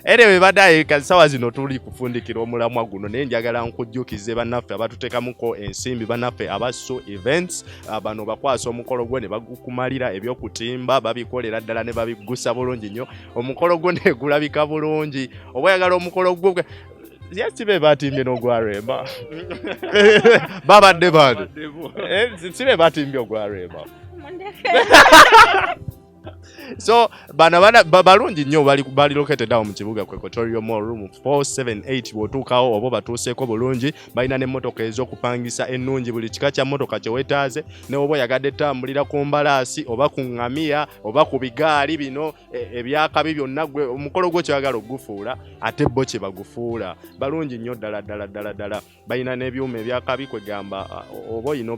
Anyway, badaye kasawa zino tuli kufundikira omulamwa guno naye njagala nkujjukize bannaffe abatutekamuko ensimbi bannaffe abaso events bano bakwasa omukolo gwe ne bagukumalira ebyokutimba babikolera ddala ne babigusa bulungi nnyo omukolo gwe ne gulabika bulungi oba yagala omukolo gwe sibe batimbye n'ogwaremba babadde bano sibe batimbye ogwaremba so bana balungi nnyo bali located down mu kibuga kwe Equatorial Mall room 478 wotukawo obo batuuseeko bulungi balina n'emmotoka ez'okupangisa ennungi buli kika kya mmotoka kye wetaaze ne oba yagadde tambulira ku mbalaasi oba ku ŋŋamiya oba ku bigaali bino ebyakabi byonna gwe omukolo gwo kyagala ogufuula ate bo kye bagufuula balungi nnyo ddala balina n'ebyuma ebyakabi kwegamba oba olina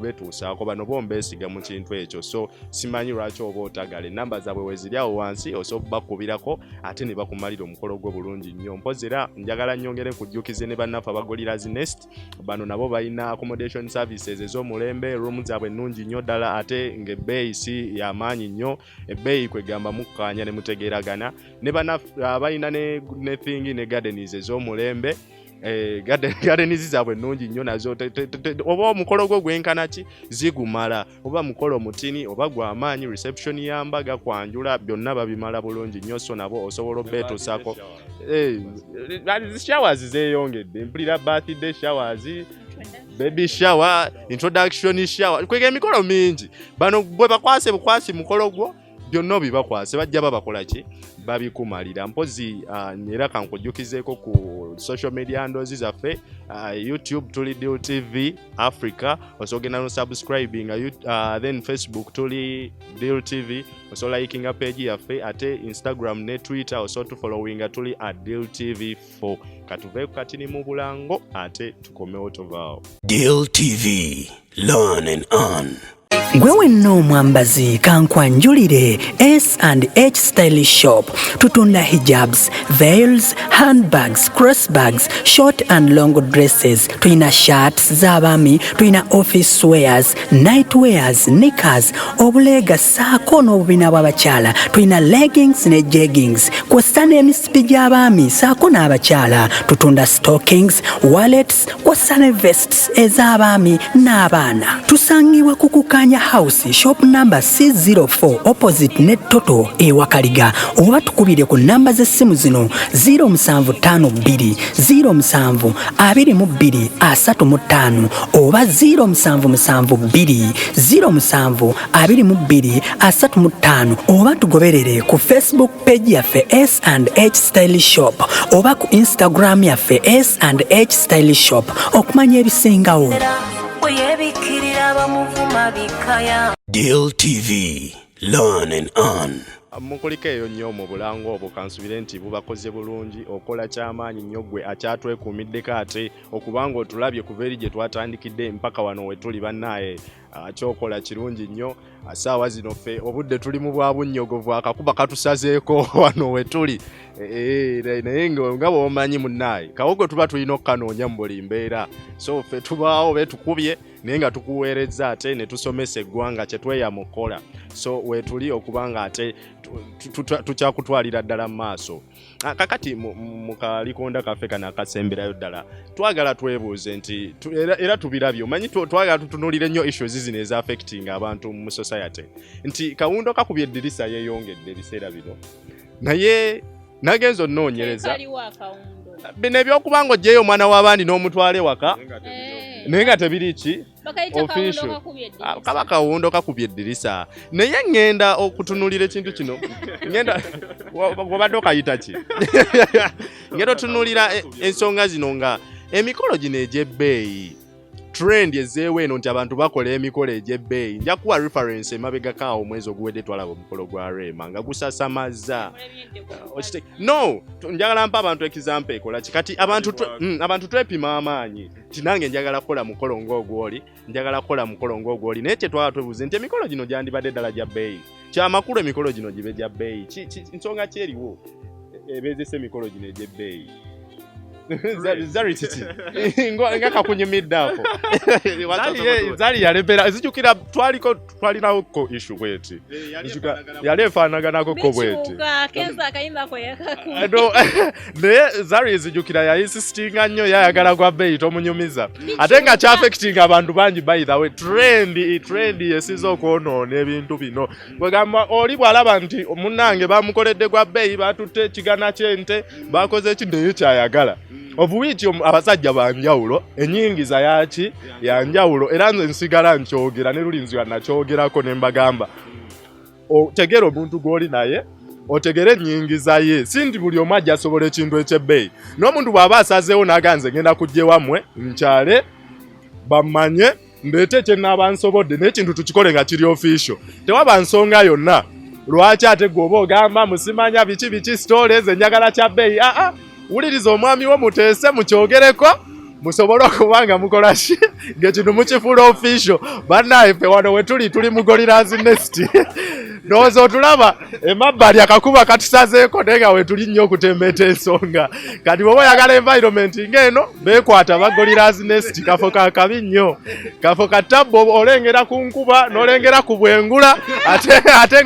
betuusaako bano bombeesiga mu kintu ekyo so simanyi lwaki oba otagala enamba zaabwe weziri awo wansi osobola bakubirako ate ne bakumalira omukolo gwe bulungi nnyo mpozera njagala nnyongere nkujjukize ne bannaffe abagulira Nest bano nabo balina accommodation services ez'omulembe room zaabwe nnungi nnyo ddala ate ng'ebbeeyi si y'amaanyi nnyo ebbeeyi kwegamba mukkaanya ne mutegeeragana ne bannaffe balina ne thingi ne gardens ez'omulembe gardens zaabwe nnungi nnyo nazo oba omukolo gwo gwenkana ki zigumala oba mukolo mutini oba gw'amaanyi reception yambaga kwanjula byonna babimala bulungi nnyo so nabo osobola obeetuusaako showers zeeyongedde mpulira birthday showers baby shower introduction shower kwega emikolo mingi bano bwe bakwase bukwasi mukolo gwo byonna bibakwase bajja babakola ki babikumalira mpozi era kankujjukizeeko ku social media handles zaffe YouTube tuli Deal TV Africa osogenda no subscribing then Facebook tuli Deal TV oso liking page yaffe ate Instagram ne Twitter oso tu following tuli @Deal TV 4 katuve katini mu bulango ate tukomewo tovaawo Deal TV, learn and earn. Gwe wenna omwambazi kankwanjulire S&H Style Shop tutunda hijabs, veils, handbags, crossbags, short and long dresses, tuyina shirts z'abaami, tuyina office wears, night wears, knickers, obuleega saako n'obubina bw'abakyala, tuyina leggings ne jeggings, kw'ossa n'emisipi gy'abaami saako n'abakyala, tutunda stockings, wallets, kw'ossa ne vests ez'abaami n'abaana. Tusangibwa Kukukanya House, shop number C04 opposite Net Toto Ewakaliga. Oba tukubire ku namba z'essimu zino 0752 07 22 35 oba 0772 07 22 35 oba tugoberere ku Facebook page yaffe S&H Style Shop oba ku Instagram yaffe S&H Style Shop okumanya ebisingawo. Deal TV, learn and earn. mukuliko eyo nnyo mu bulango obwo kansubire nti bubakoze bulungi okola kyamaanyi nnyo gwe akyatwekuumiddeko ate okubanga otulabye kuva eri gye twatandikidde mpaka wano we tuli bannaaye kyokola kirungi nnyo saawa zino ffe obudde tuli mu bwa bunnyogovu akakuba katusazeeko wano we tuli naye nga bw'omanyi munnaaye kawogo tuba tulina okukanoonya mu buli mbeera so ffe tubaawo betukubye naye nga tukuweerezza ate ne tusomesa eggwanga kye tweyamukola so wetuli okubanga ate tukyakutwalira ddala mu maaso kakati mu kalikonda kaffe kana akasemberayo ddala twagala twebuuze nti era tubirabye omanyi twagala tutunulire nnyo issues zino eza affecting abantu mu society nti kawundo kakubye eddirisa yeeyongedde ebiseera bino naye nagenza onnoonyereza bino ebyokubanga oggyeyo omwana w'abandi n'omutwala ewaka naye nga tebiri ki official kaba kawundo kakubye eddirisa naye ngenda okutunulira ekintu kino ngenda wabadde okayita ki ngenda otunulira ensonga zino nga emikolo gino egy'ebbeeyi trend ezeewo eno nti abantu bakola emikolo egy'ebbeeyi nja kuwa reference emabegakaawo omwezi oguwedde twalaba omukolo gwa Rema nga gusasamaza no njagala mpa abantu example ekola kikati abantu twepima amaanyi tinange njagala kukola mukolo ng'ogwoli njagala kukola mukolo ng'ogwoli naye kye twala twebuuze nti emikolo gino gyandibadde ddala gya bbeeyi kyamakulu emikolo gino gibe gya bbeeyi nsonga ki eriwo ebeezesa emikolo gino egy'ebbeeyi Zari titi. Nga kakunyumidde ako. Zari yalepera zijukira twalinawo issue bweti. Yalefaanaganako ko bweti. Kenza akayimba ko yakaku. Naye Zari zijukira insistinga nnyo yayagala gwa bbeeyi tomunyumiza. Ate nga kyaffectinga abantu bangi by the way trend yesiza okwonoona ebintu bino. Bwegamba oli bw'alaba nti munnange bamukoledde gwa bbeeyi batutte ekigana ky'ente bakoze ekindi kyayagala. Obuwiti abasajja banjawulo enyingiza yaki yanjawulo era nze nsigala nkyogera ne lulinzi wanakyogerako ne mbagamba otegera omuntu gw'oli naye otegere ennyingiza ye sindi buli omu ajja asobola ekintu ekyebbeeyi n'omuntu bw'aba asazeewo n'aganze ngenda kujja wamwe nkyale bamanye ndeete kyennaaba nsobodde n'ekintu tukikole nga kiri official tewaba nsonga yonna lwaki ate gwoba ogamba musimanya biki stories enjagala kya bbeeyi wuliriza omwami wo muteese mukyogereko musobole okubanga mukola ki ng'ekintu mukifuula official bannaye ffe wano we tuli mu Gorillas Nest ndowooza otulaba emabbali akakuba katusazeeko naye nga we tuli nnyo okutembeeta ensonga kati bw'oba oyagala environment ng'eno beekwata ba Gorillas Nest kafo ka kabi nnyo kafo ka ttabbo olengera ku nkuba n'olengera ku bwengula ate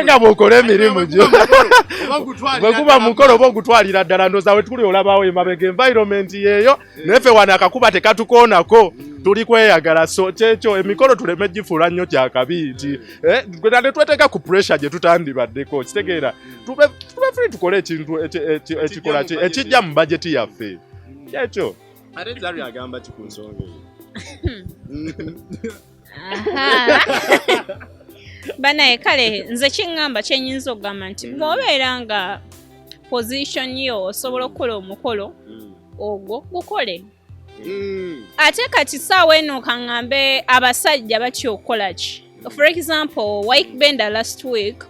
nga bw'okola emirimu gyo bwe guba mukolo oba ogutwalira ddala ndowooza we tuli olabawo emabega environment yeeyo naye ffe wano akakuba tekatukoonako tuli kweyagala so kyekyo emikolo tuleme gifuula nnyo kyakabi nti ne tweteeka ku pressure gye tutandibaddeko kitegeera tube free tukole ekintu ekikola ekijja mu budget yaffe kyekyo ate Zari agamba ki ku nsonga eyo banaye kale nze kiŋŋamba kyenyinza okugamba nti bw'obeera nga position yo osobola okukola omukolo ogwo gukole ate kati saawa eno kaŋŋambe abasajja batya okukola ki for example Wyke Bender last week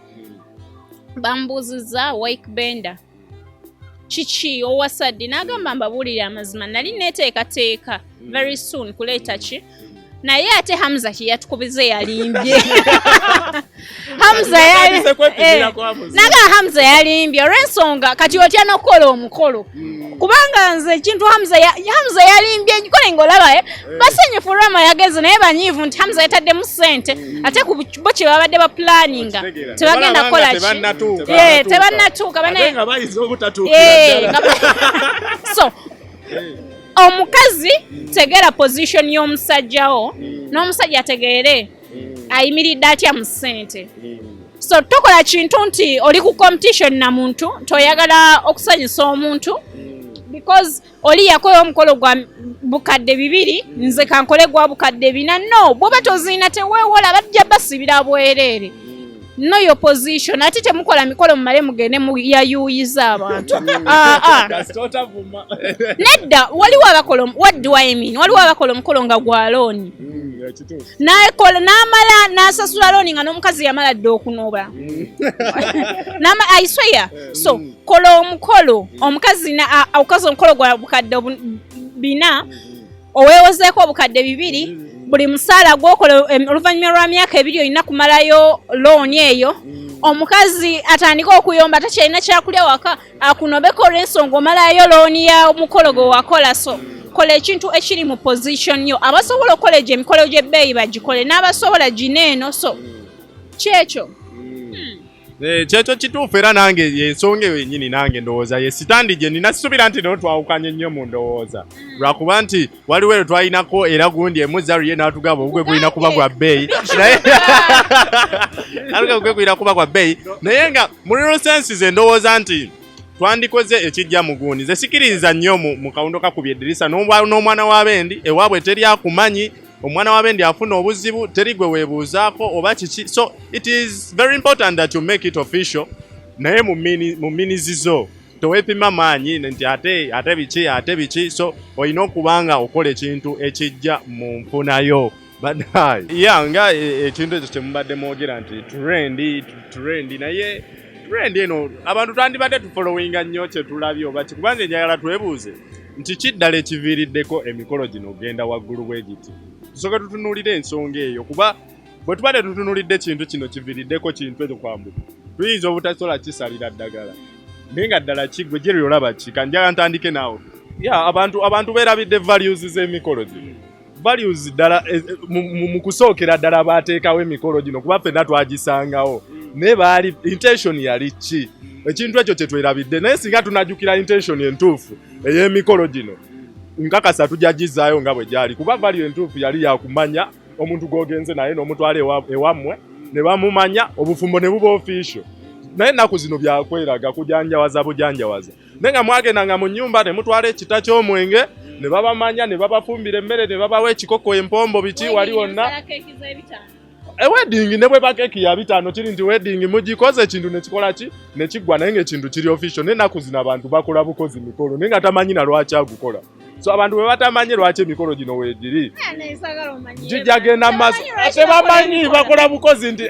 bambuuziza Wyke Bender kiki owasadde n'agamba mbabuulire amazima nali neeteekateeka very soon kuleeta ki naye ate Hamza yatukubize yalimbye Hamza yalimbye olw'ensonga kati otya n'okukola omukolo kubanga nze ekintu Hamza yalimbye nkole ng'olaba basenyifu Rama yageze naye banyiivu nti Hamza yataddemu ssente ate ku bo kye babadde ba planninga tebagenda kukola ki tebannatuuka so omukazi tegera position y'omusajjawo n'omusajja ategeere ayimiridde atya mu ssente so tokola kintu nti oli ku competition na muntu toyagala okusanyusa omuntu because oli yakola omukolo gwa bukadde 2 nze kankole gwa bukadde 4 no bwoba toziina teweewola bajja basibira bwereere no your position ate temukola mikolo mumale mugende yayuuyiza abantu nedda waliwo abakola what do I mean waliwo abakola omukolo nga gwa looni n'akola n'amala n'asasula looni nga n'omukazi yamala dde okunoba I swear so kola omukolo omukazi okukaza omukolo gwa bukadde 4 oweewozeeko obukadde 2 buli musaala gwokola oluvannyuma lwa myaka 2 olina kumalayo looni eyo omukazi atandika okuyomba takyalina kyakulya waka akunobeko olw'ensonga omalayo looni ya omukolo gwe wakola so kola ekintu ekiri mu position yo abasobola okukola egyo emikolo gy'ebbeeyi bagikole n'abasobola gineeno so kyekyo kyekyo kituufu era nange yensonga eyo yennyini nange ndowooza ye sitandi gye nina sisuubira nti no twawukanye nnyo mu ndowooza lwakuba nti waliwo ero twalinako era gundi emu Zari ye n'atugamba obugwe gulina kuba gwa bbeeyi naye nga mu real senses endowooza nti twandikoze ekijja mu gundi nze sikiririza nnyo mu kawundo kakubya eddirisa n'omwana w'abendi ewaabwe teri akumanyi omwana w'abendi afuna obuzibu teri gwe weebuuzaako oba kiki so it is very important that you make it official naye mu minizizo toweepima maanyi nti ate biki so olina okubanga okola ekintu ekijja mu nfunayo nga ekintu ekyo kyemubadde mwogera nti trendi naye trendi eno abantu twandibadde tufollowinga nnyo kyetulabye oba kikubanze njagala twebuuze nti kiddala ekiviiriddeko emikolo gino ogenda waggulu bwe giti tusooke tutunuulire ensonga eyo kuba bwe tubadde tutunuulidde kintu kino kiviiriddeko kintu ekyo kwambuka tuyinza obutasobola kisalira ddagala nenga ddala kigwe Jerry olaba ki kanjala ntandike naawe abantu beerabidde values z'emikolo gino values ddala mu kusookera ddala baateekawo emikolo gino kuba ffenna twagisangawo naye baali intention yali ki ekintu ekyo kye twerabidde naye singa tunajjukira intention entuufu ey'emikolo gino nkakasa tujagizaayo nga bwe gyali kuba value entuufu yali yakumanya omuntu gw'ogenze naye n'omutwala ewammwe ne bamumanya obufumbo ne buba official naye ennaku zino byakweraga kujanjawaza bujanjawaza naye nga mwagendanga mu nnyumba ne mutwala ekita ky'omwenge ne babamanya ne babafumbira emmere ne babawa ekikoko empombo biki wali wonna wedding ne bwe bakeki ya 5 kiri nti wedding mugikoze ekintu nekikola ki nekiggwa naye ng'ekintu kiri official n'ennaku zino abantu bakola bukozi mikolo naye nga tamanyi na lwaki agukola so abantu bwe batamanye lwaki emikolo gino weegiri gijagenda maaso tebamanyi bakola bukozi nti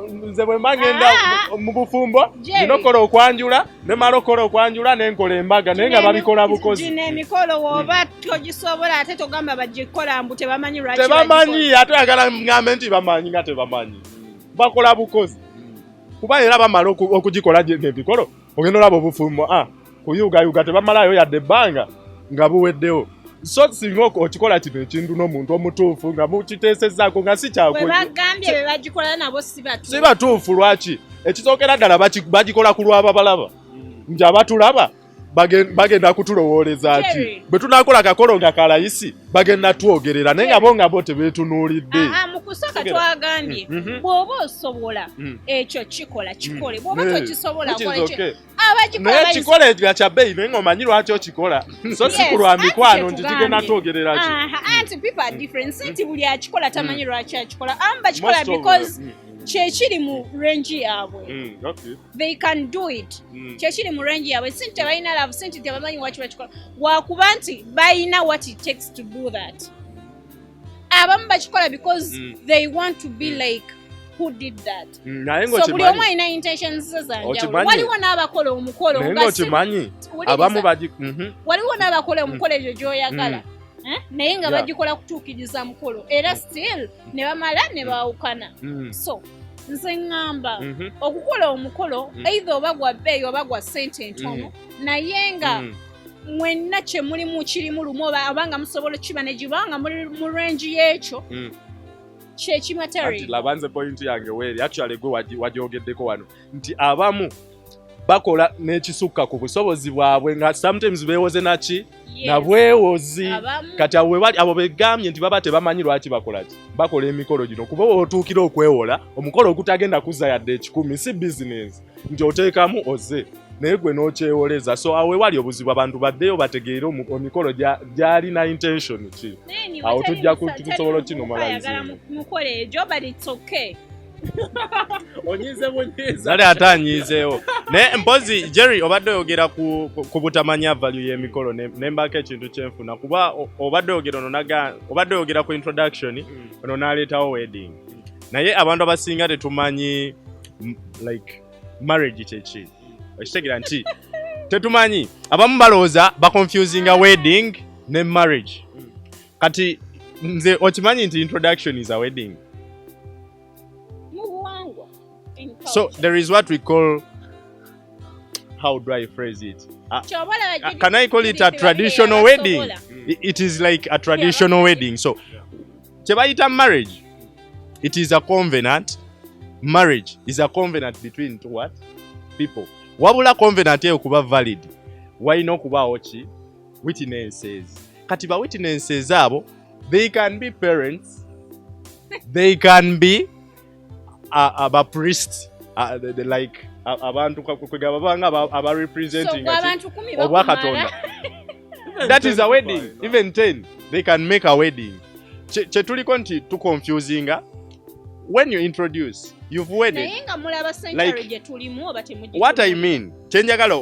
nze bwe mbagenda mu bufumbo ninokola okwanjula ne malokola okwanjula nenkola embaga naye nga babikola bukozi gino emikolo woba togisobola ate togamba bagikola mbu tebamanyi lwaki tebamanyi ate agala ngambe nti bamanyi nga tebamanyi bakola bukozi kuba era bamala okugikola emikolo ogenda olaba obufumbo kuyugayuga tebamalayo yadde ebbanga nga buweddewo so singa okikola kino ekintu n'omuntu omutuufu nga mukiteesezzaako nga si kyakwe bagambye be bagikola nabo si batuufu lwaki ekisookera ddala bagikola ku lw'ababalaba nti abatulaba bagenda kutulowooleza ki bwe tunakola kakolo nga kalayisi bagenda twogerera naye nga bo tebeetunuulidde mu kusooka twagambye bw'oba osobola ekyo kikola kikole bw'oba tokisobola naye kikola nga kya bbeeyi naye ng'omanyi lwaki okikola so si ku lwa mikwano nti kigenda twogerera ki anti people are different si nti buli akikola tamanyi lwaki akikola amu bakikola because kyekiri mu range yaabwe they can do it kyekiri mu range yaabwe si nti tebalina love si nti tebamanyi waki bakikola wakuba nti balina what it takes to do that abamu bakikola because they want to be like who did that so buli omu alina intentions zanjawulo waliwo n'abakola omukolo waliwo n'abakola omukolo egyo gy'oyagala naye nga bagikola kutuukiriza mukolo era still ne bamala ne bawukana so nze ngamba okukola omukolo either oba gwa bbeeyi oba gwa ssente entono naye nga mwenna kye mulimu kirimu lumu obanga musobola kimanegibanga mu range y'ekyo kyekimateri labanze point yange weeri actually gwe wagyogeddeko wano nti abamu bakola n'ekisukka ku busobozi bwabwe nga sometimes beewoze naki na bwewozi kati abo begambye nti baba tebamanyi lwaki bakola emikolo gino kuba otuukira okwewola omukolo ogutagenda kuzza yadde 10 si business nti oteekamu oze naye gwe n'okyewoleza so awe wali obuzibu abantu baddeyo bategeere omukolo gyalina intention ki awo tujja kusobola kino mukolo egyo but it's okay nale ate anyiizeewo naye mpozi Jerry obadde oyogera ku butamanya value y'emikolo nembako ekintu kyenfuna kuba obadde oyogera ku introduction ono n'aleetawo wedding naye abantu abasinga tetumanyi like marriage kyeki ekitegeera nti tetumanyi abamu balowooza baconfusinga wedding ne marriage kati nze okimanyi nti introduction is a wedding so there is what we call, how do I phrase it? Can I call it a traditional wedding? It is like a traditional wedding. So, chebaita marriage, it is a covenant. Marriage is a covenant between two what? People. Wabula covenant ye kuba valid. Why no kuba ochi? Witnesses. Katiba witnesses abo, they can be parents. They can be a priest. Like abantu kwegaba banga aba representing obwakatonda that is a wedding even 10 they can make a wedding chetuliko nti tu confusinga when you introduce you've wedded like what I mean chenjagala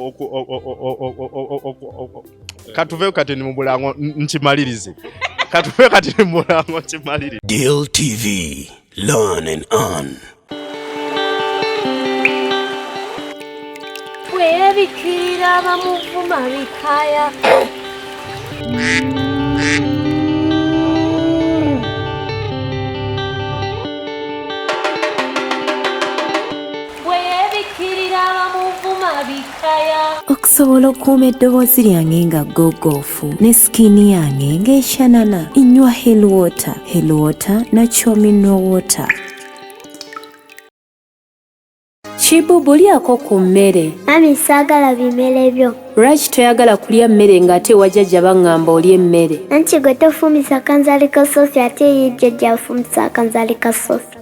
katuveo kateni mu bulango nchimalirize katuveo kateni mu bulango nchimalirize Deal TV, learn and earn. Bwebikirira abamuvuma bikaya bwebikirira abamuvuma bikaya okusobola okukuuma eddoboozi lyange nga ggooggoofu ne sikini yange ng'eshanana nnywa helwater nakyomi water. Kibubu lyako ku mmere. Mami saagala bimere byo. Lwaki toyagala kulya mmere ng'ate wajjajja baŋŋamba olya emmere? Anti gwe tofumisa kanzaali ka sofi ate ye jjajja afumisa kanzaali ka sofi.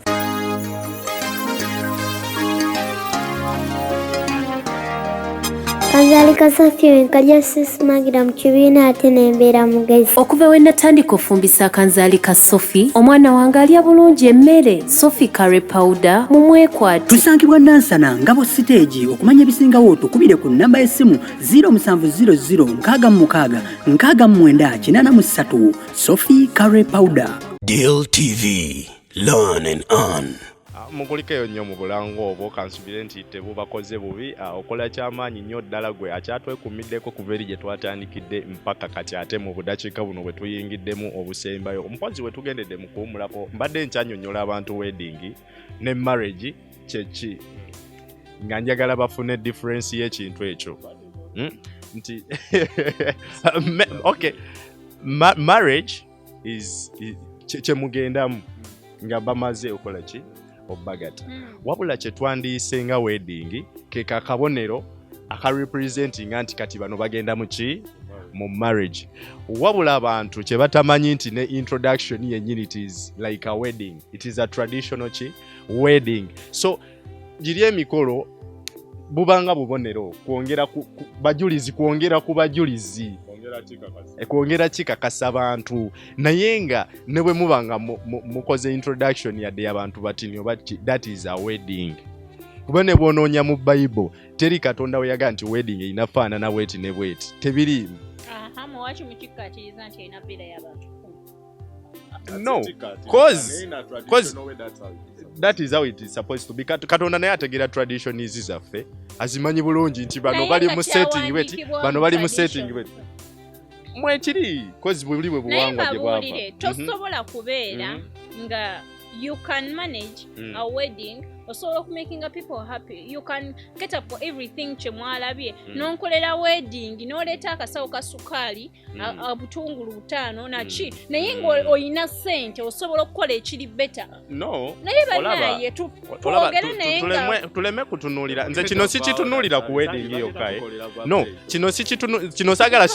Kanzaali ka sofi nkajja sisimagira mu kibiina ate nembeera mugezi. Okuva we natandika ofumbisa akanzaali ka sofi, omwana wange alya bulungi emmere. Sofi curry powder mumwekwate. Tusangibwa Nansana Ngabo Stage. Okumanya ebisingawo tukubire ku nnamba y'essimu 0700 Sofi curry powder. Deal TV. Learn and earn. Mukulikeyo nnyo mu bulango obwo kansubire nti tebubakoze bubi okola kyamaanyi nnyo ddala gwe akyatwekumiddeko kuva eri gye twatandikidde mpaka kati ate mu budakiika buno bwe tuyingiddemu obusembayo omukozi we tugendedde mu kuwumulako mbadde nkyanyonnyola abantu wedding ne marriage kyeki nga njagala bafune difference y'ekintu ekyo nti okay marriage is kyemugendamu nga bamaze okola ki obagata wabula kye twandiyise nga wedding ke kakabonero akarepresentinga nti kati bano bagenda mu ki mu marriage wabula abantu kye batamanyi nti ne introduction yennyini it is like a wedding, it is a traditional ki wedding. So giri emikolo bubanga bubonero kwongera bajulizi kwongera ku bajulizi kwongera kikakasa abantu naye nga ne bwe mubanga mukoze introduction yadde abantu batini obati that is a wedding kuba ne bwonoonya mu Bible teri Katonda we yaga nti wedding inafaanana bweti ne bweti tebiriimu. Muwaaki mukikkaatiriza nti erina bbeera y'abantu no cause that is how it is supposed to be. Katonda naye ategeera tradition izi zaffe azimanyi bulungi nti bano bali mu setting beti bano bali mu setting beti mwekiri cause buli bwe buwangwa gye bwava tosobola kubeera nga you can manage a wedding osobola okumakinga people happy, you can get up for everything kyemwalabye nonkolera wedding noleeta akasawo ka sukaali obutungulu 5 naki naye ng'olina ssente osobola okukola ekiri beta naye banaye twogere naye nga tuleme kutunuulira nze kino sikitunuulira ku wedding yokka no kino saagala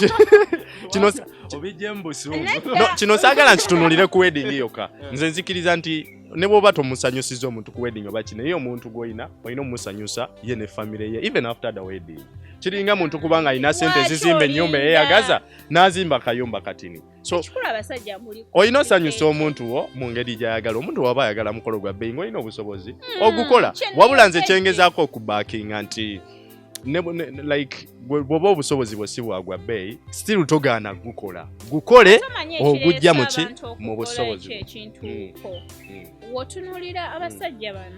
kino saagala nkitunuulire ku wedding yokka nze nzikiriza nti ne bw'oba tomusanyusiza omuntu ku wedding oba kino ye omuntu gw'olina omusanyusa ye ne family ye even after the wedding. Kiringa muntu kubanga alina sente ezizimba ennyumba eyeyagaza n'azimba akayumba katini so olina osanyusa omuntu wo mu ngeri gy'ayagala. Omuntu waba ayagala mukolo gwa bbeeyi ng'olina obusobozi ogukola wabula nze kyengezaako okubaakinga nti like bw'oba obusobozi bwe si bwagwa bbeeyi still togaana gukole ogujja mu ki mu busobozi. Wotunuulira abasajja bano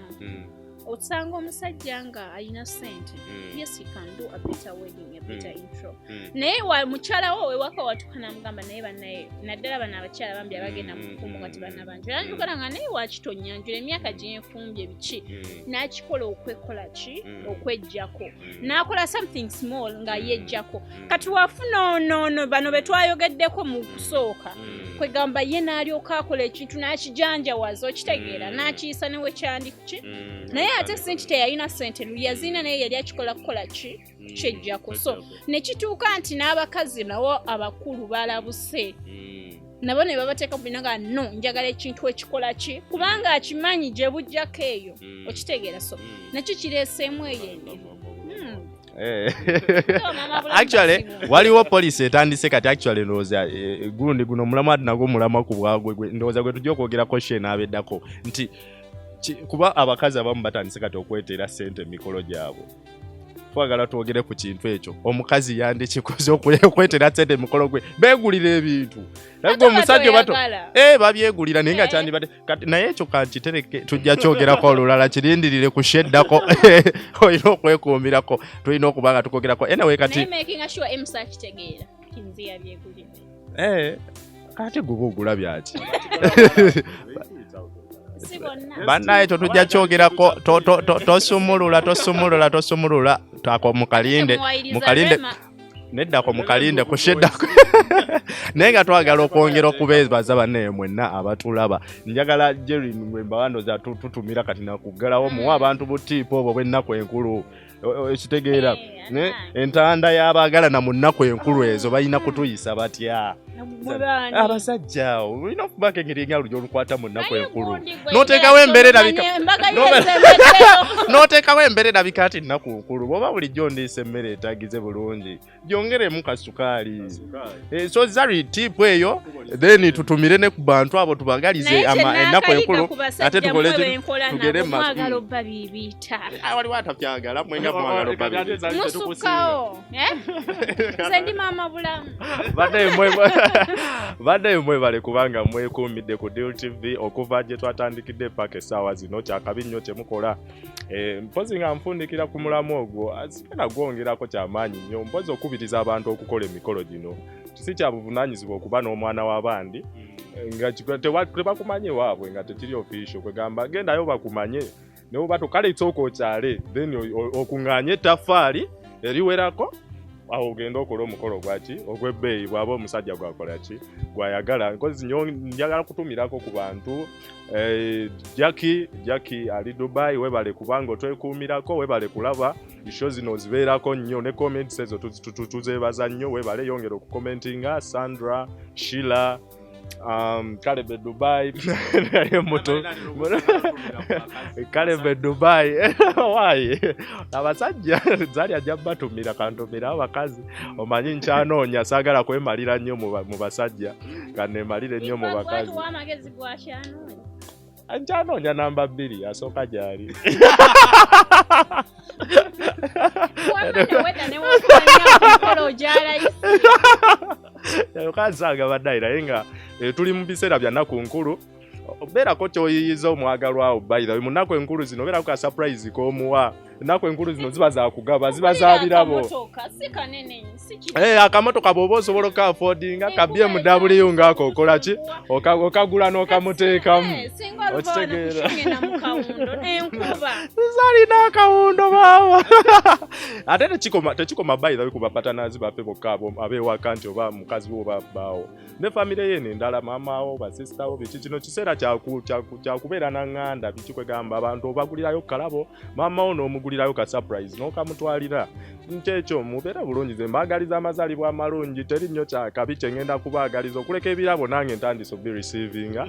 osanga omusajja nga alina ssente yes he can do a better wedding, a better intro naye mukyala wo wewaka watukana mugamba naye bannaye naddala bano abakyala bambi abagenda mu kufumbo kati banna bantu era njogera nga naye wakitonyanjula emyaka gye yenfumbye biki n'akikola okwekola ki okwejjako n'akola something small nga yejjako kati wafuna ono bano be twayogeddeko mu kusooka kwegamba ye n'alyoka akola ekintu n'akijanjawaza okitegeera n'akiyisa ne wekyandiki naye ate sente teyalina ssente yazina naye yali akikola kukola ki kyejjako so ne kituuka nti n'abakazi nawo abakulu balabuse nabo ne babateeka ku binanga no njagala ekintu ekikola ki kubanga akimanyi gye bujjako eyo okitegeera so nakyo kireeseemu eyende actually waliwo police etandise kati actually ndowooza gundi guno mulama nago mulama ku bwagwe ndowooza gwe tujja okwogerako shene abeddako nti kuba abakazi abamu batandise kati okwetera ssente mikolo gyabwe twagala twogere ku kintu ekyo omukazi yandikikoze okwetera ssente mikolo gwe beegulira ebintu nagwe omusajja bato babyegulira naye nga kyandibadde naye ekyo kankitereke tujja kyogerako olulala kirindirire ku sheddako olina okwekuumirako tulina okuba nga tukogerako anyway kati kati gubugula byaki bannaye tujja kyogerako tosumulula tako mukalinde neddako mukalinde kusheddako naye nga twagala okwongera okubeebaza banne mwenna abatulaba njagala Jerry Mwemba wandoza tutumira kati nakuggalawo muwa abantu butiipo obwo bw'ennaku enkulu ekitegeera entanda y'abaagalana mu nnaku enkulu ezo balina kutuyisa batya abasajja olina okubaka engeri nga lujo olukwata mu nnaku enkulu n'oteekawo emmere erabika ati nnaku nkulu bw'oba bulijjo ndiisa emmere etagize bulungi gyongeremu kasukaali so zari tiipu eyo then tutumire ne ku bantu abo tubagalize ennaku enkulu ate tugere mu maaso waliwo atafyagala mwenga mwagala obabiri musukawo sendi mama bulamu badde mwebale kubanga mwekuumidde ku Deal TV okuva gye twatandikidde paka essaawa zino kyakabi nnyo kyemukola mpozi nga nfundikira ku mulamu ogwo asigala gwongerako kyamaanyi nnyo mpozi okubiriza abantu okukola emikolo gino si kya buvunaanyizibwa okuba n'omwana w'abandi nga tebakumanye waabwe nga tekiri official kwegamba gendayo bakumanye newe bato kale tsoko okyale then okuŋŋaanya ettaffaali eriwerako awo ogenda okola omukolo gwaki ogw'ebbeeyi bw'aba omusajja gwakola ki gwayagala nkozi njagala kutumirako ku bantu Jackie ali Dubai webale kubanga otwekuumirako webale kulaba isho zino zibeerako nnyo ne comments ezo tuzeebaza nnyo webale yongera okukomentinga Sandra Sheila Kalebe Dubai Kalebe Dubai why abasajja zali ajja batumira kantumira abakazi omanyi nkyanoonya saagala kwemalira nnyo mu basajja kanemalire nnyo mu bakazi nkyanoonya namba 2 asooka gyali okansanga baddayi naye nga tuli mu biseera bya nnaku nkulu obeerako kyoyiyiza omwagalwawo bayira mu nnaku enkulu zino obeerako ka surprise k'omuwa ennaku enkulu zino ziba za kugaba ziba za birabo akamotoka bw'oba osobola okaafodinga ka BMW ng'ako okola ki okagula n'okamuteekamu okitegeera zalina akawundo baaba ate tekikoma bayira bikuba patanazi baffe bokka abeewaka nti oba mukazi we oba bbaawo ne famire ye endala maamawo basisitawo biki kino kiseera kyakubeera na ŋŋanda biki kwegamba abantu obagulirayo kalabo maamawo n'omugulirayo ka surprise n'okamutwalira nkekyo mubeera bulungi ze mbaagaliza amazaalibwa amalungi teri nnyo kyakabi kye ngenda kubaagaliza okuleka ebirabo nange ntandise obirecevinga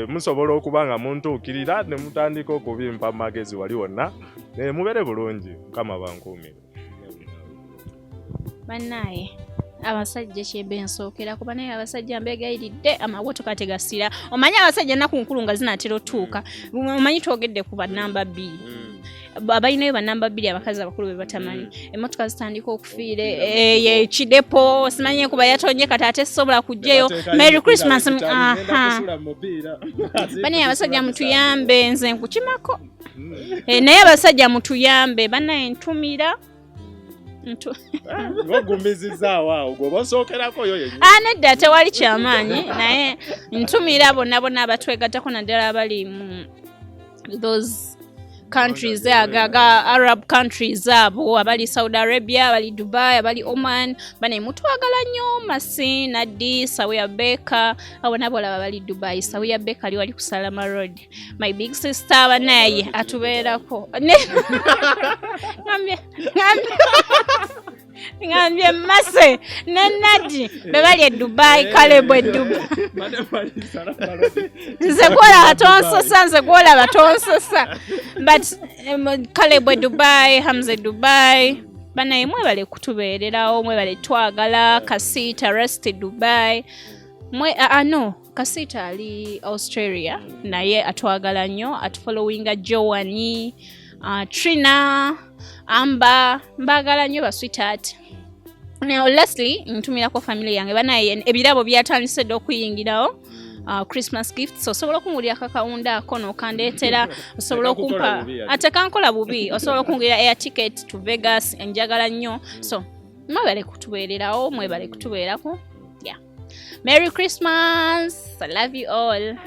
musobola okuba nga muntuukirira ne mutandika okubimpa mu magezi wali wonna mubeere bulungi mukama bankuumire bannaye abasajja kyebe nsookera kuba naye abasajja mbegayiridde amamotoka tegasira omanyi abasajja nnaku nkulu nga zinatera otuuka omanyi twogedde ku banamba 2 abalinayo banamba 2 abakazi abakulu be batamanyi emmotoka zitandika okufiira ekidepo simanyi kuba yatonye kati ate sobola kujjayo Merry Christmas banaye abasajja mutuyambe nze nkukimako naye abasajja mutuyambe banaye ntumira ngogumizizaawo gwoba osookerako yo yennyini nedda tewali kyamaanyi naye ntumira bonna abatwegattako naddala abali mu those countries agaga Arab countries abo abali Saudi Arabia abali Dubai abali Oman bane mutwagala nnyo Masi Nadi Sawiya Beka abo nabo abali Dubai Sawiya Beka ali wali ku Salama Road my big sister banaye atubeerako ngambye Mase Nadi bebali Dubai Kalebwe Dubai zekola atonsosa zekola batonsosa but Kalebwe Dubai Hamza Dubai banaye mwebale kutubeererawo mwebale twagala Kasita Rest Dubai no Kasita ali Australia naye atwagala nnyo atufollowinga Joani Trina Amba mbagala nnyo ba sweetheart now lastly ntumira ko family yange banaye ebirabo byatandise okuyingirawo Christmas gifts osobola okungulira kakawunda ako n'okandeetera osobola okumpa ate kankola bubi osobola okungulira air ticket to Vegas njagala nnyo so mwebale kutubeererawo mwebale kutubeerako yeah Merry Christmas I love you all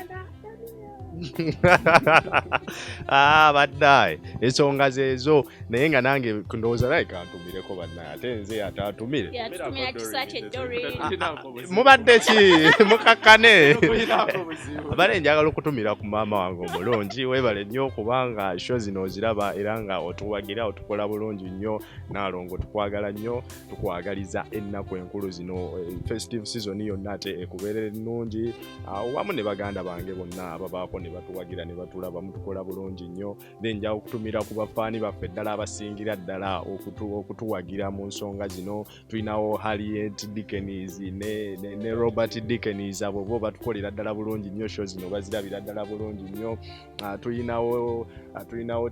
Baddaye ensonga zezo naye nga nange ndowooza naye kantumireko bannaye ate nze atatumire mubadde ki mukakkane abale njagala okutumira ku maama wange omulungi weebale nnyo kubanga show zino oziraba era nga otuwagira otukola bulungi nnyo Naalongo tukwagala nnyo tukwagaliza ennaku enkulu zino festive season yonna ate ekubeerera ennungi wamu ne baganda bange bonna ababaako ne batuwagira ne batulaba mutukola bulungi nnyo nja okutumira ku bafaani baffe ddala abasingira ddala okutuwagira mu nsonga zino tulinawo Harriet Dickens ne Robert Dickens abo bo batukolera ddala bulungi nnyo show zino bazirabira ddala bulungi nnyo tulinawo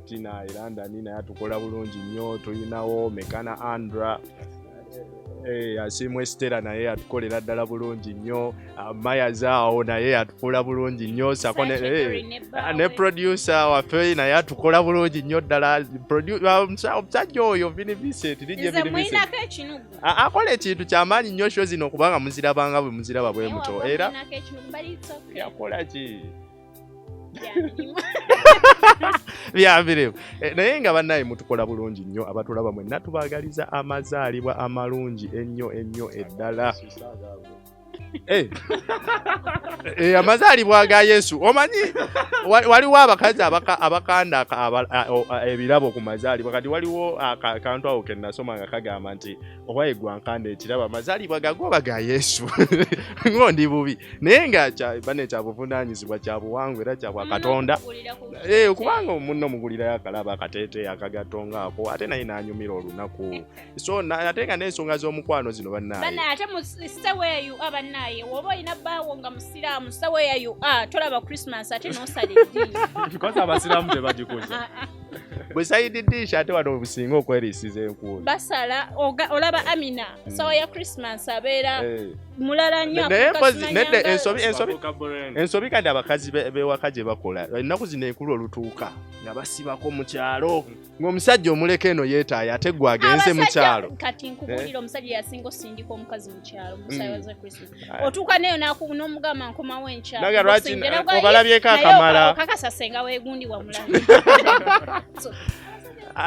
Tina Irandani naye atukola bulungi nnyo tulinawo Mekana Andra Asimu Estera naye atukolera ddala bulungi nnyo Maya Zao naye atukola bulungi nnyo sakone ne producer waffe naye atukola bulungi nnyo ddala omusajja oyo Vini Vincent akola ekintu kyamaanyi nnyo show zino kubanga muzirabanga bwe muziraba bwe muto era yakola ki byabirimu naye nga bannaye mutukola bulungi nnyo abatulaba mwenna tubaagaliza amazaalibwa amalungi ennyo eddala amazaalibwa ga Yesu omanyi waliwo abakazi abakanda ebirabo ku mazaalibwa kati waliwo akantu awo ke nasoma nga kagamba nti owaye gwankanda ekirabo amazaalibwa gagoba ga Yesu ngondi bubi naye nga bane kyabuvunaanyizibwa kyabuwangu era kyabwa Katonda kubanga munno mugulirayo akalaba akateete akagatonga ako ate naye nanyumira olunaku so ate nga n'ensonga z'omukwano zino bannaye ate museweeyu abannaye woba olina bbaawo nga musiraamu seweeyu tolaba Christmas ate n'osala eddiini because abasiraamu tebagikoza bwe sayidi dish ate wano obusinga okwerisiza enkulu basala olaba Amina sawa ya Christmas abeera mulala nnyo ensobi kandi abakazi bewaka gye bakola ennaku zino enkulu olutuuka nga basibako mu kyalo ng'omusajja omuleka eno yeetaayo ate gwe agenze mu kyalo kati nkubuulira omusajja yasinga osindika omukazi mu kyalo musayaza Christmas otuuka neyo n'omugamba nkomawo enkyalo obalabyeko akamala okakasa senga weegundi wamulala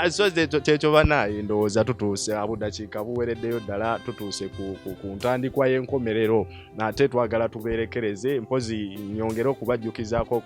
so kyekyo bannaye ndowooza tutuuse abudakiika buwereddeyo ddala tutuuse ku ntandikwa y'enkomerero ate twagala tubeerekereze mpozi nyongere okubajjukizaako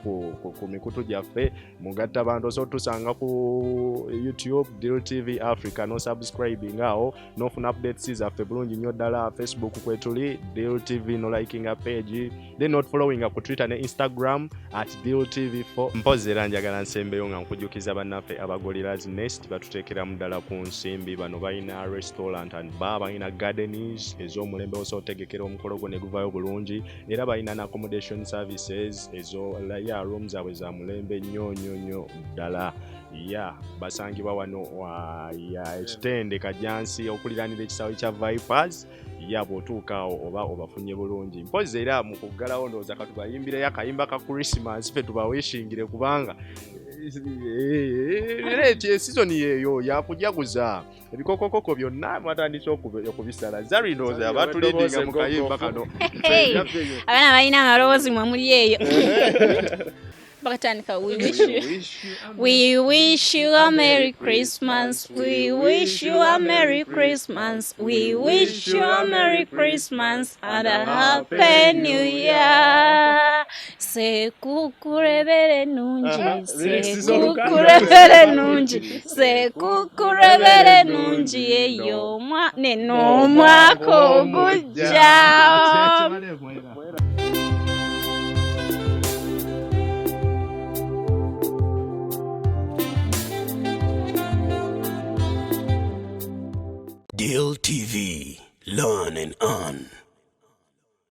ku mikutu gyaffe mugatta bantu so tusanga ku YouTube Deal TV Africa no subscribing awo nofuna updates zaffe bulungi nnyo ddala Facebook kwetuli Deal TV no liking a page then not following ku Twitter ne Instagram @DealTV4 mpozi era njagala nsembeyo nga nkujjukiza bannaffe abagolirazi batuteekeramu ddala ku nsimbi bano balina restaurant and bar balina gardens ez'omulembe osootegekera omukolo gwo ne guvaayo bulungi era balina na accommodation services ezo ya room zaabwe za mulembe nnyo ddala basangibwa wano ekitende Kajansi okuliranira ekisaawe kya Vipers bw'otuukaawo oba obafunye bulungi mpozi era mu kuggalawo ndowooza katubayimbireyo akayimba ka Christmas ffe tubawishingire kubanga season yeyo yakujaguza ebikokokoko byonna mwatandise okubisala zarinoze abatulidinga mu kayimba kano abaana balina amalowoozi mwe muli eyo bakatandika we wish you a Merry Christmas, we wish you a Merry Christmas, we wish you a Merry Christmas and a Happy New Year. Sekukurebere nungi, sekukurebere nungi, sekukurebere nungi eyo neno mwako gujja. Deal TV, learn and earn.